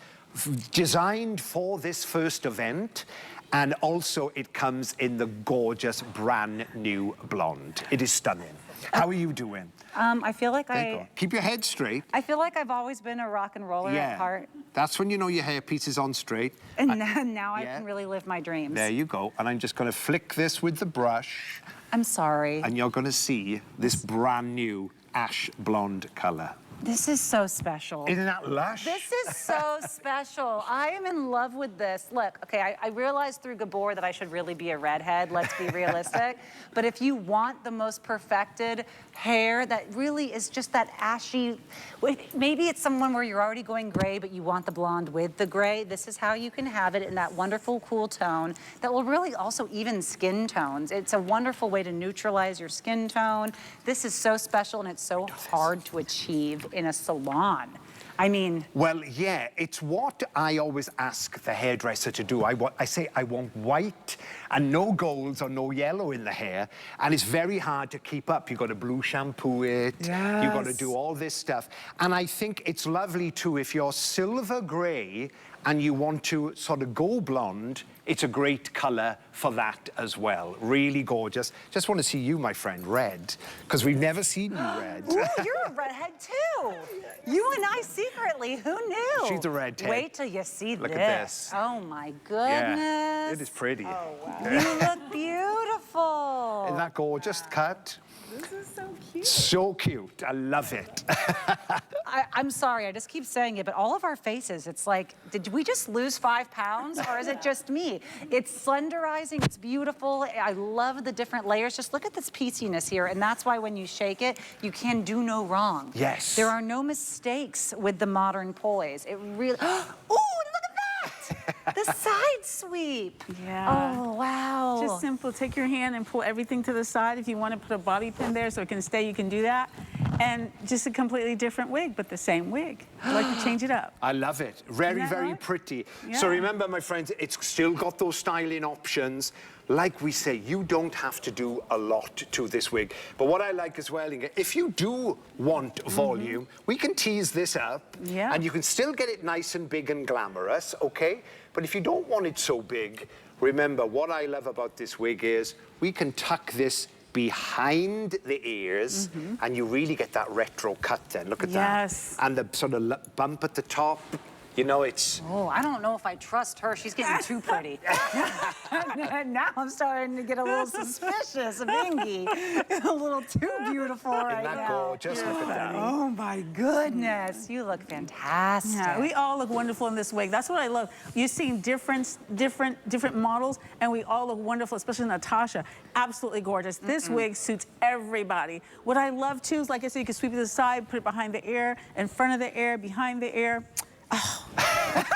designed for this first event. And also it comes in the gorgeous brand new blonde. It is stunning. How are you doing? I feel like Keep your head straight. I feel like I've always been a rock and roller at heart. That's when you know your hairpiece is on straight. And now I can really live my dreams. There you go. And I'm just going to flick this with the brush. I'm sorry. And you're gonna see this brand new ash blonde color. This is so special. Isn't that lush? This is so special. I am in love with this. Look, okay, I realized through Gabor that I should really be a redhead, let's be realistic. But if you want the most perfected hair that really is just that ashy, maybe it's someone where you're already going gray, but you want the blonde with the gray, this is how you can have it in that wonderful cool tone that will really also even skin tones. It's a wonderful way to neutralize your skin tone. This is so special and it's so hard to achieve in a salon. I mean... Well, yeah, it's what I always ask the hairdresser to do. I say I want white and no golds or no yellow in the hair, and it's very hard to keep up. You've got to blue shampoo it, yes. You've got to do all this stuff. And I think it's lovely too, if you're silver grey and you want to sort of go blonde, it's a great colour for that as well. Really gorgeous. Just want to see you, my friend, red, because we've never seen you red. Ooh, you're a redhead too. You and I secretly, who knew? She's a redhead. Wait till you see Look this. at this. Oh my goodness. Yeah, it is pretty. Oh wow. You look beautiful. Isn't that gorgeous cut? This is so cute. So cute. I love it. I'm sorry, I just keep saying it, but all of our faces, it's like, did we just lose 5 pounds or is it just me? It's slenderizing, it's beautiful. I love the different layers. Just look at this pieciness here, and that's why when you shake it, you can do no wrong. Yes. There are no mistakes with the modern Poise. It really, ooh, look at that! The side sweep. Yeah. Oh, wow. Just simple. Take your hand and pull everything to the side. If you want to put a bobby pin there so it can stay, you can do that. And just a completely different wig, but the same wig. I like to change it up. I love it. Very, Isn't that very right? pretty. Yeah. So remember, my friends, it's still got those styling options. Like we say, you don't have to do a lot to this wig. But what I like as well, Inga, if you do want volume, we can tease this up. Yeah. And you can still get it nice and big and glamorous, okay? But if you don't want it so big, remember, what I love about this wig is we can tuck this behind the ears, and you really get that retro cut then. Look at Yes. that. And the sort of bump at the top. You know, it's... Oh, I don't know if I trust her. She's getting too pretty. Now I'm starting to get a little suspicious of Ingy. A little too beautiful right Isn't that now. gorgeous? Look at that. Oh my goodness, you look fantastic. Yeah, we all look wonderful in this wig. That's what I love. You're seeing different models, and we all look wonderful, especially Natasha. Absolutely gorgeous. This wig suits everybody. What I love too is, like I said, you can sweep it to the side, put it behind the ear, in front of the ear, behind the ear. Oh.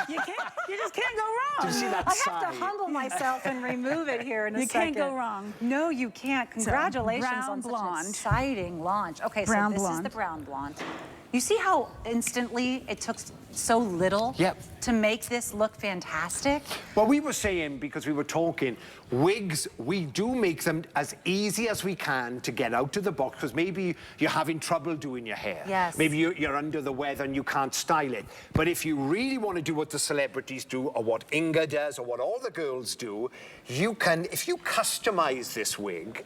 You just can't go wrong. Do you see that I side? have to humble myself and remove it here in a second. You can't go wrong. No, you can't. Congratulations brown on such blonde. an exciting launch. Okay, Brown so this is blonde. the brown blonde. You see how instantly it took so little to make this look fantastic? Well, we were saying, because we were talking, wigs, we do make them as easy as we can to get out of the box, because maybe you're having trouble doing your hair. Yes. Maybe you're under the weather and you can't style it. But if you really want to do what the celebrities do, or what Inga does, or what all the girls do, you can, if you customize this wig,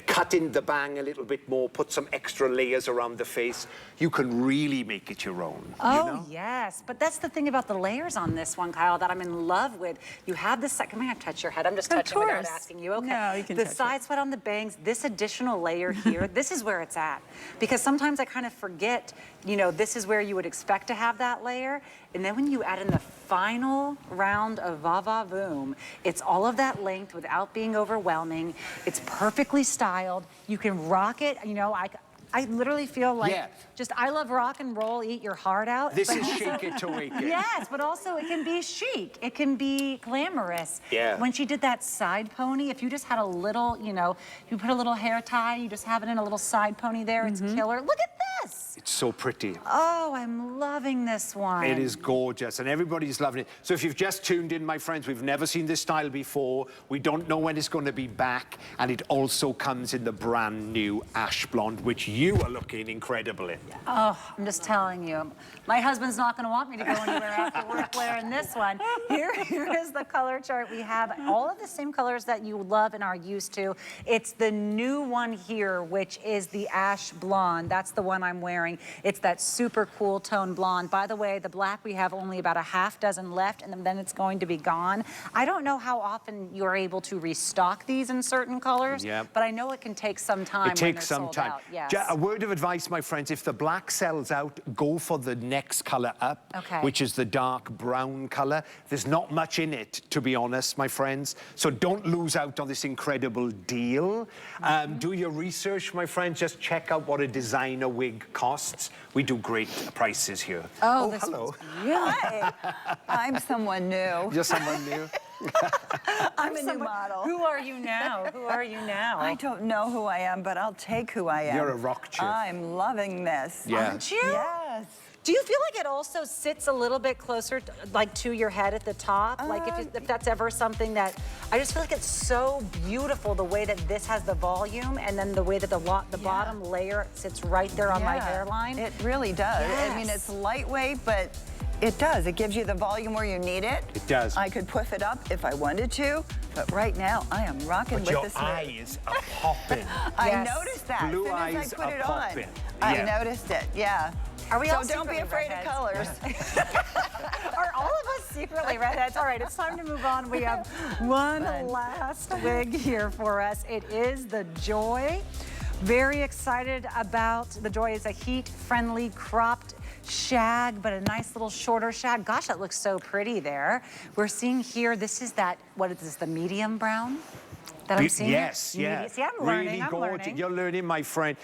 cut in the bang a little bit more, put some extra layers around the face, you can really make it your own. Oh, you know? yes. But that's the thing about the layers on this one, Kyle, that I'm in love with. You have this second, may I touch your head? I'm just touching without asking you. Okay. No, you can the touch side sweat on the bangs, this additional layer here, this is where it's at. Because sometimes I kind of forget, you know, this is where you would expect to have that layer. And then when you add in the final round of va-va-voom, it's all of that length without being overwhelming. It's perfectly styled. You can rock it. You know, I literally feel like just, I love rock and roll, eat your heart out. This is shake it to wake it. Yes, but also it can be chic. It can be glamorous. Yeah. When she did that side pony, if you just had a little, you know, you put a little hair tie, you just have it in a little side pony there, it's killer. Look at this. It's so pretty. Oh, I'm loving this one. It is gorgeous, and everybody's loving it. So if you've just tuned in, my friends, we've never seen this style before. We don't know when it's going to be back, and it also comes in the brand new ash blonde, which you are looking incredible in. Oh, I'm just telling you. My husband's not going to want me to go anywhere after work wearing this one. Here is the color chart. We have all of the same colors that you love and are used to. It's the new one here, which is the ash blonde. That's the one I'm wearing. wearing. It's that super cool tone blonde. By the way, the black, we have only about a half dozen left, and then it's going to be gone. I don't know how often you're able to restock these in certain colors, but I know it can take some time. It takes some time. Out. Yes. A word of advice, my friends, if the black sells out, go for the next color up, which is the dark brown color. There's not much in it, to be honest, my friends. So don't lose out on this incredible deal. Do your research, my friends. Just check out what a designer wig costs. We do great prices here. Oh, hello. Hi. I'm someone new. You're someone new? I'm a new model. Who are you now? Who are you now? I don't know who I am, but I'll take who I am. You're a rock chick. I'm loving this. Aren't you? Yes. Do you feel like it also sits a little bit closer, to your head at the top? Like if that's ever something that, I just feel like it's so beautiful the way that this has the volume and then the way that the bottom layer sits right there on my hairline. It really does. Yes. I mean, it's lightweight, but it does. It gives you the volume where you need it. It does. I could puff it up if I wanted to, but right now I am rocking with this. Your eyes are popping. I noticed that. Blue as soon eyes as I put are it popping. on. I noticed it, Are we all so don't be afraid of colors. Are all of us secretly redheads? All right, it's time to move on. We have one last wig here for us. It is the Joy. Very excited about the Joy. Is a heat-friendly cropped shag, but a nice little shorter shag. Gosh, that looks so pretty there. We're seeing here, this is that, what is this, the medium brown? That I'm seeing? Yeah. See, I'm learning, I'm learning. You're learning, my friend.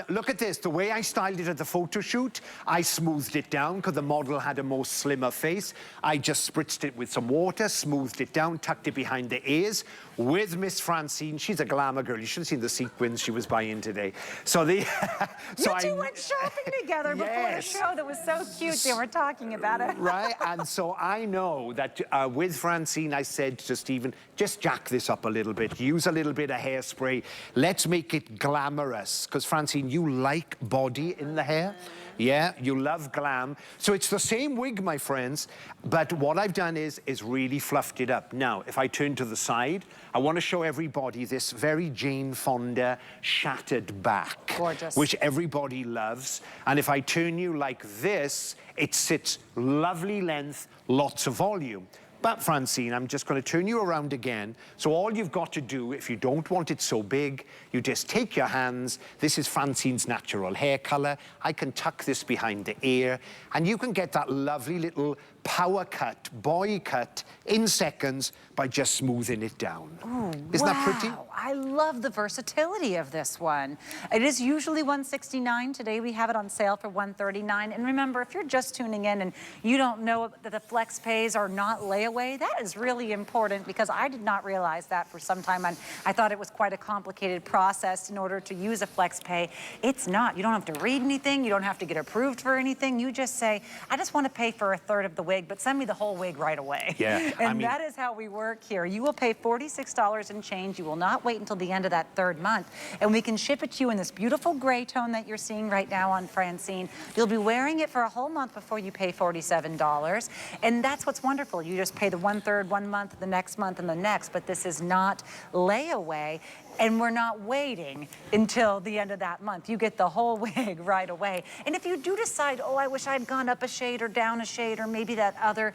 Look at this. The way I styled it at the photo shoot, I smoothed it down because the model had a more slimmer face. I just spritzed it with some water, smoothed it down, tucked it behind the ears with Miss Francine. She's a glamour girl. You should have seen the sequins she was buying today. So the... you two went shopping together before the show. That was so cute. They were talking about it. Right, and so I know that with Francine, I said to Stephen, just jack this up a little bit. Use a little bit of hairspray. Let's make it glamorous. Because Francine, you like body in the hair. Yeah, you love glam. So it's the same wig, my friends, but what I've done is really fluffed it up. Now, if I turn to the side, I want to show everybody this very Jane Fonda shattered back. Gorgeous. Which everybody loves. And if I turn you like this, it sits lovely length, lots of volume. But Francine, I'm just going to turn you around again. So all you've got to do, if you don't want it so big, you just take your hands. This is Francine's natural hair color. I can tuck this behind the ear, and you can get that lovely little power cut, boy cut in seconds by just smoothing it down. Ooh, Isn't that pretty? I love the versatility of this one. It is usually $169. Today we have it on sale for $139. And remember, if you're just tuning in and you don't know that the flex pays are not layaway, that is really important because I did not realize that for some time. And I thought it was quite a complicated process in order to use a flex pay. It's not. You don't have to read anything. You don't have to get approved for anything. You just say, I just want to pay for a third of the wig, but send me the whole wig right away. Yeah, and that is how we work here. You will pay $46 and change. You will not wait until the end of that third month. And we can ship it to you in this beautiful gray tone that you're seeing right now on Francine. You'll be wearing it for a whole month before you pay $47. And that's what's wonderful. You just pay the 1/3 1 month, the next month, and the next. But this is not layaway. And we're not waiting until the end of that month. You get the whole wig right away. And if you do decide, oh, I wish I'd gone up a shade or down a shade or maybe that other,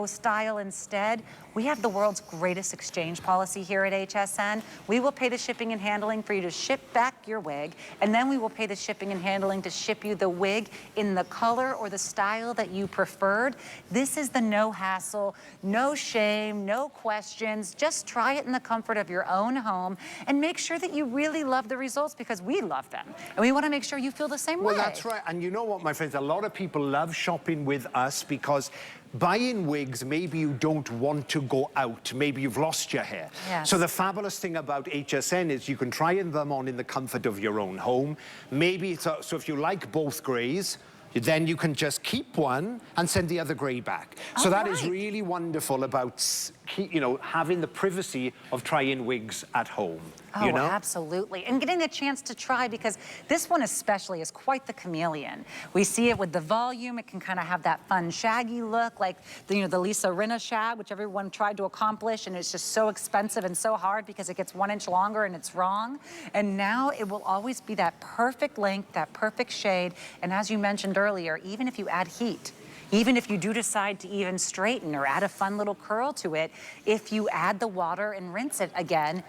style instead, we have the world's greatest exchange policy here at HSN. We will pay the shipping and handling for you to ship back your wig, and then we will pay the shipping and handling to ship you the wig in the color or the style that you preferred. This is the no hassle, no shame, no questions. Just try it in the comfort of your own home and make sure that you really love the results because we love them. And we want to make sure you feel the same way. Well, that's right. And you know what, my friends? A lot of people love shopping with us because buying wigs, maybe you don't want to go out. Maybe you've lost your hair. Yes. So the fabulous thing about HSN is you can try them on in the comfort of your own home. Maybe, so if you like both grays, then you can just keep one and send the other grey back. So that is right. really wonderful about, you know, having the privacy of trying wigs at home. Oh, you know? absolutely. And getting a chance to try, because this one especially is quite the chameleon. We see it with the volume. It can kind of have that fun shaggy look, like the, you know, the Lisa Rinna shag, which everyone tried to accomplish, and it's just so expensive and so hard because it gets 1 inch longer and it's wrong. And now it will always be that perfect length, that perfect shade. And as you mentioned earlier, even if you add heat, even if you do decide to even straighten or add a fun little curl to it, if you add the water and rinse it again,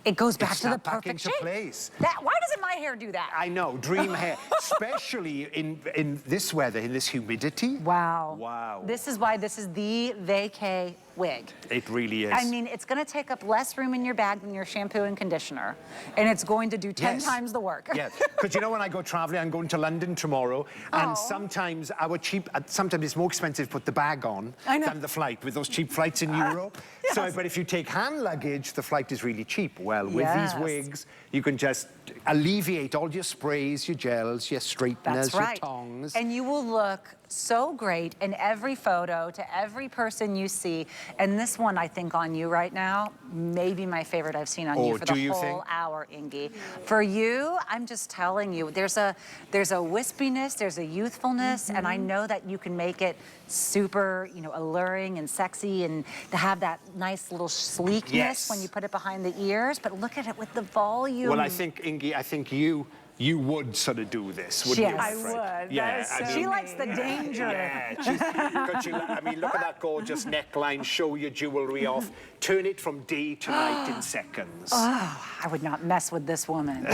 it goes back to the perfect shape. Place. Why doesn't my hair do that? I know, dream hair, especially in this weather, in this humidity. Wow. Wow. This is why this is the vacay wig. It really is. I mean, it's going to take up less room in your bag than your shampoo and conditioner, and it's going to do 10 times the work. Yes, because you know when I go traveling, I'm going to London tomorrow, and sometimes sometimes it's more expensive to put the bag on than the flight, with those cheap flights in Europe. Yes. So, but if you take hand luggage, the flight is really cheap. Well, with these wigs, you can just alleviate all your sprays, your gels, your straighteners, your tongs. And you will look so great in every photo to every person you see. And this one, I think, on you right now, maybe my favorite I've seen on you for the whole hour, Ingy. For you, I'm just telling you, there's a wispiness, there's a youthfulness, and I know that you can make it super, you know, alluring and sexy, and to have that nice little sleekness when you put it behind the ears. But look at it with the volume. Well, I think, Ingy, I think you would sort of do this, wouldn't you? I would. Yeah, that is so she likes the danger. Yeah, I mean, look at that gorgeous neckline. Show your jewelry off. Turn it from day to night in seconds. Oh, I would not mess with this woman.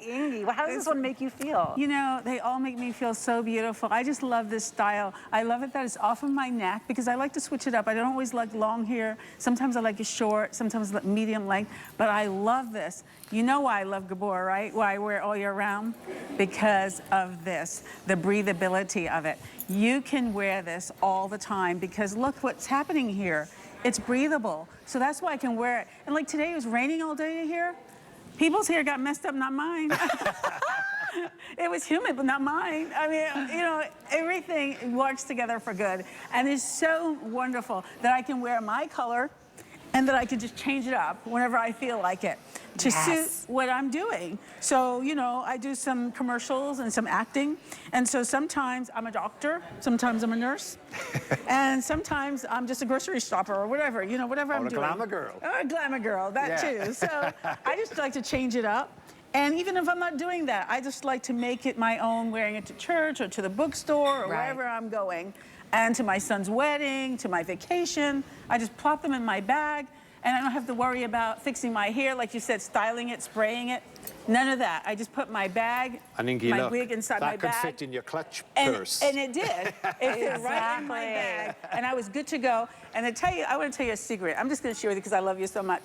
Ingy, how does this one make you feel? You know, they all make me feel so beautiful. I just love this style. I love it that it's off of my neck, because I like to switch it up. I don't always like long hair. Sometimes I like it short, sometimes medium length, but I love this. You know why I love Gabor, right? Why I wear it all year round? Because of this, the breathability of it. You can wear this all the time, because look what's happening here. It's breathable. So that's why I can wear it. And like today, it was raining all day here. People's hair got messed up, not mine. It was humid, but not mine. I mean, you know, everything works together for good. And it's so wonderful that I can wear my color and that I can just change it up whenever I feel like it to suit what I'm doing. So, you know, I do some commercials and some acting. And so sometimes I'm a doctor, sometimes I'm a nurse, and sometimes I'm just a grocery shopper or whatever, you know, whatever I'm doing. Or a glamour girl. Or a glamour girl, that too. So I just like to change it up. And even if I'm not doing that, I just like to make it my own, wearing it to church or to the bookstore or wherever I'm going. And to my son's wedding, to my vacation, I just plop them in my bag, and I don't have to worry about fixing my hair, like you said, styling it, spraying it. None of that. I just put my bag, my wig inside my bag. That could fit in your clutch purse. And it did. It fit right in my bag, and I was good to go. And I want to tell you a secret. I'm just going to share with you because I love you so much.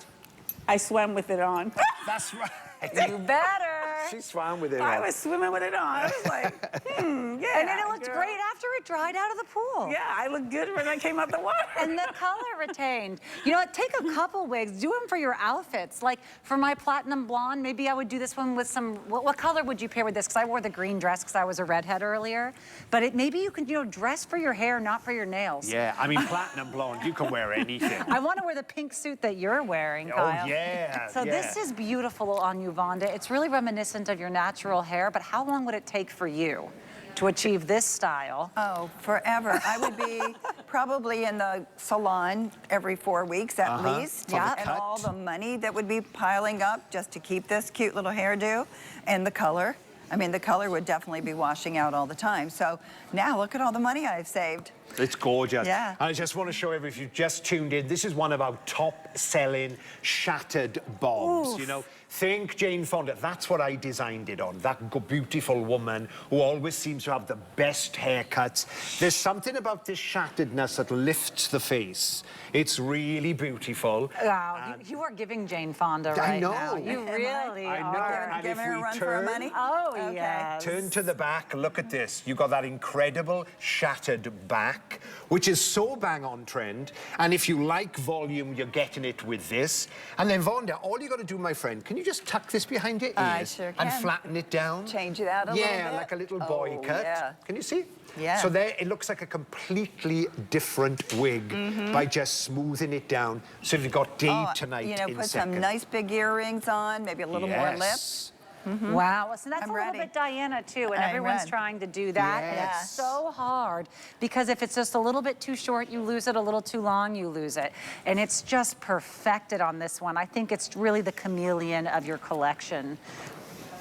I swam with it on. That's right. You better. She swam with it on. I was swimming with it on. I was like, yeah. And then it looked great after it dried out of the pool. Yeah, I looked good when I came out the water. And the color retained. You know what, take a couple wigs, do them for your outfits. Like for my platinum blonde, maybe I would do this one with some, what color would you pair with this? Because I wore the green dress because I was a redhead earlier. But maybe you can, you know, dress for your hair, not for your nails. Yeah, I mean, platinum blonde, you can wear anything. I want to wear the pink suit that you're wearing, Kyle. Oh, yeah. So this is beautiful on you, Vonda. It's really reminiscent of your natural hair, but how long would it take for you to achieve this style? Oh, forever. I would be probably in the salon every 4 weeks at least. Yeah. And all the money that would be piling up just to keep this cute little hairdo, and the color. I mean, the color would definitely be washing out all the time. So now look at all the money I've saved. It's gorgeous. Yeah. I just want to show everyone, if you've just tuned in, this is one of our top-selling shattered bombs. Oof. You know, think Jane Fonda. That's what I designed it on. That beautiful woman who always seems to have the best haircuts. There's something about this shatteredness that lifts the face. It's really beautiful. Wow, you are giving Jane Fonda right now. I know. You really I know. are. And Giving if her a we run for her money? Oh, Okay. yes. Turn to the back, look at this. You've got that incredible shattered back. black, which is so bang on trend. And if you like volume, you're getting it with this. And then Vonda, all you got to do, my friend, can you just tuck this behind your ears I sure can. and flatten it down? Change it out a little bit. Yeah, like a little boy cut. Yeah. Can you see? Yeah. So there, it looks like a completely different wig by just smoothing it down. So you've got day to night you know, in put second. some nice big earrings on, maybe a little more lips. Wow, so that's I'm a little ready. bit Diana too, and I'm everyone's ready. trying to do that. And Yes. it's so hard because if it's just a little bit too short, you lose it, a little too long, you lose it. And it's just perfected on this one. I think it's really the chameleon of your collection.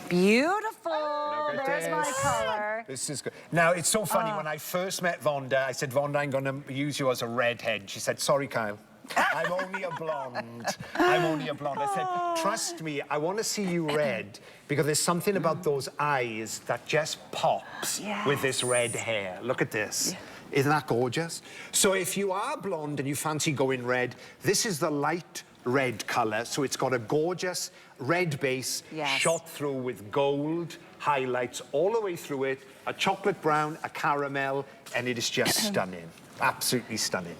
Beautiful, Look at there's my this. color. This is good. Now, it's so funny, when I first met Vonda, I said, Vonda, I'm going to use you as a redhead. She said, sorry, Kyle. I'm only a blonde. I'm only a blonde. I said, trust me, I want to see you red because there's something about those eyes that just pops with this red hair. Look at this. Yeah. Isn't that gorgeous? So if you are blonde and you fancy going red, this is the light red color. So it's got a gorgeous red base shot through with gold highlights all the way through it, a chocolate brown, a caramel, and it is just stunning. Absolutely stunning.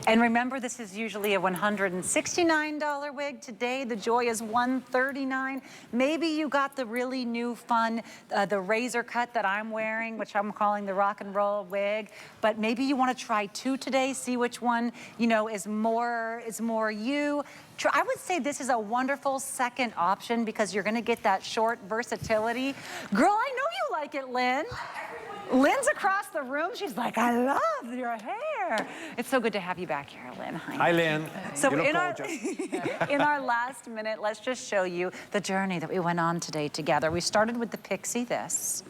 And remember, this is usually a $169 wig. Today, the joy is $139. Maybe you got the really new fun, the razor cut that I'm wearing, which I'm calling the rock and roll wig. But maybe you want to try two today, see which one, you know, is more you. I would say this is a wonderful second option because you're going to get that short versatility. Girl, I know you like it, Lynn. Lynn's across the room. She's like, I love your hair. It's so good to have you back here, Lynn. Hi, Lynn. So you look in gorgeous. our last minute, let's just show you the journey that we went on today together. We started with the Pixie, this.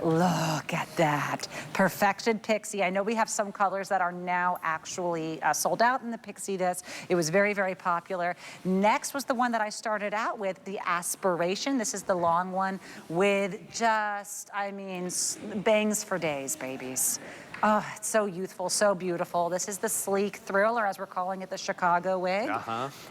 Look at that. Perfected Pixie. I know we have some colors that are now actually sold out in the Pixie this. It was very, very popular. Next was the one that I started out with, the Aspiration. This is the long one with just, I mean, bangs for days, babies. Oh, it's so youthful, so beautiful. This is the sleek thriller, as we're calling it, the Chicago wig.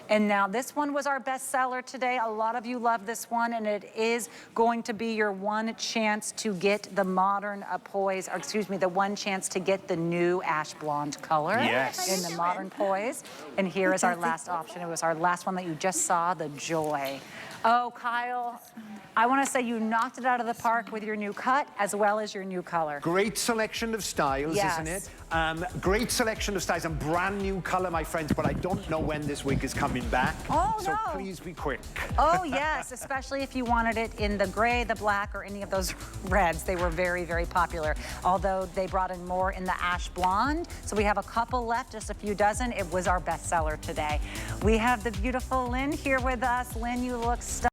And now this one was our bestseller today. A lot of you love this one, and it is going to be your one chance to get the modern Poise, or excuse me, the one chance to get the new ash blonde color in the modern Poise. And here is our last option. It was our last one that you just saw, the Joy. Oh, Kyle, I want to say you knocked it out of the park with your new cut as well as your new color. Great selection of styles, isn't it? Great selection of styles and brand new color, my friends, but I don't know when this wig is coming back. Oh, so no. please be quick. Oh, yes, especially if you wanted it in the gray, the black, or any of those reds. They were very, very popular, although they brought in more in the ash blonde. So we have a couple left, just a few dozen. It was our bestseller today. We have the beautiful Lynn here with us. Lynn, you look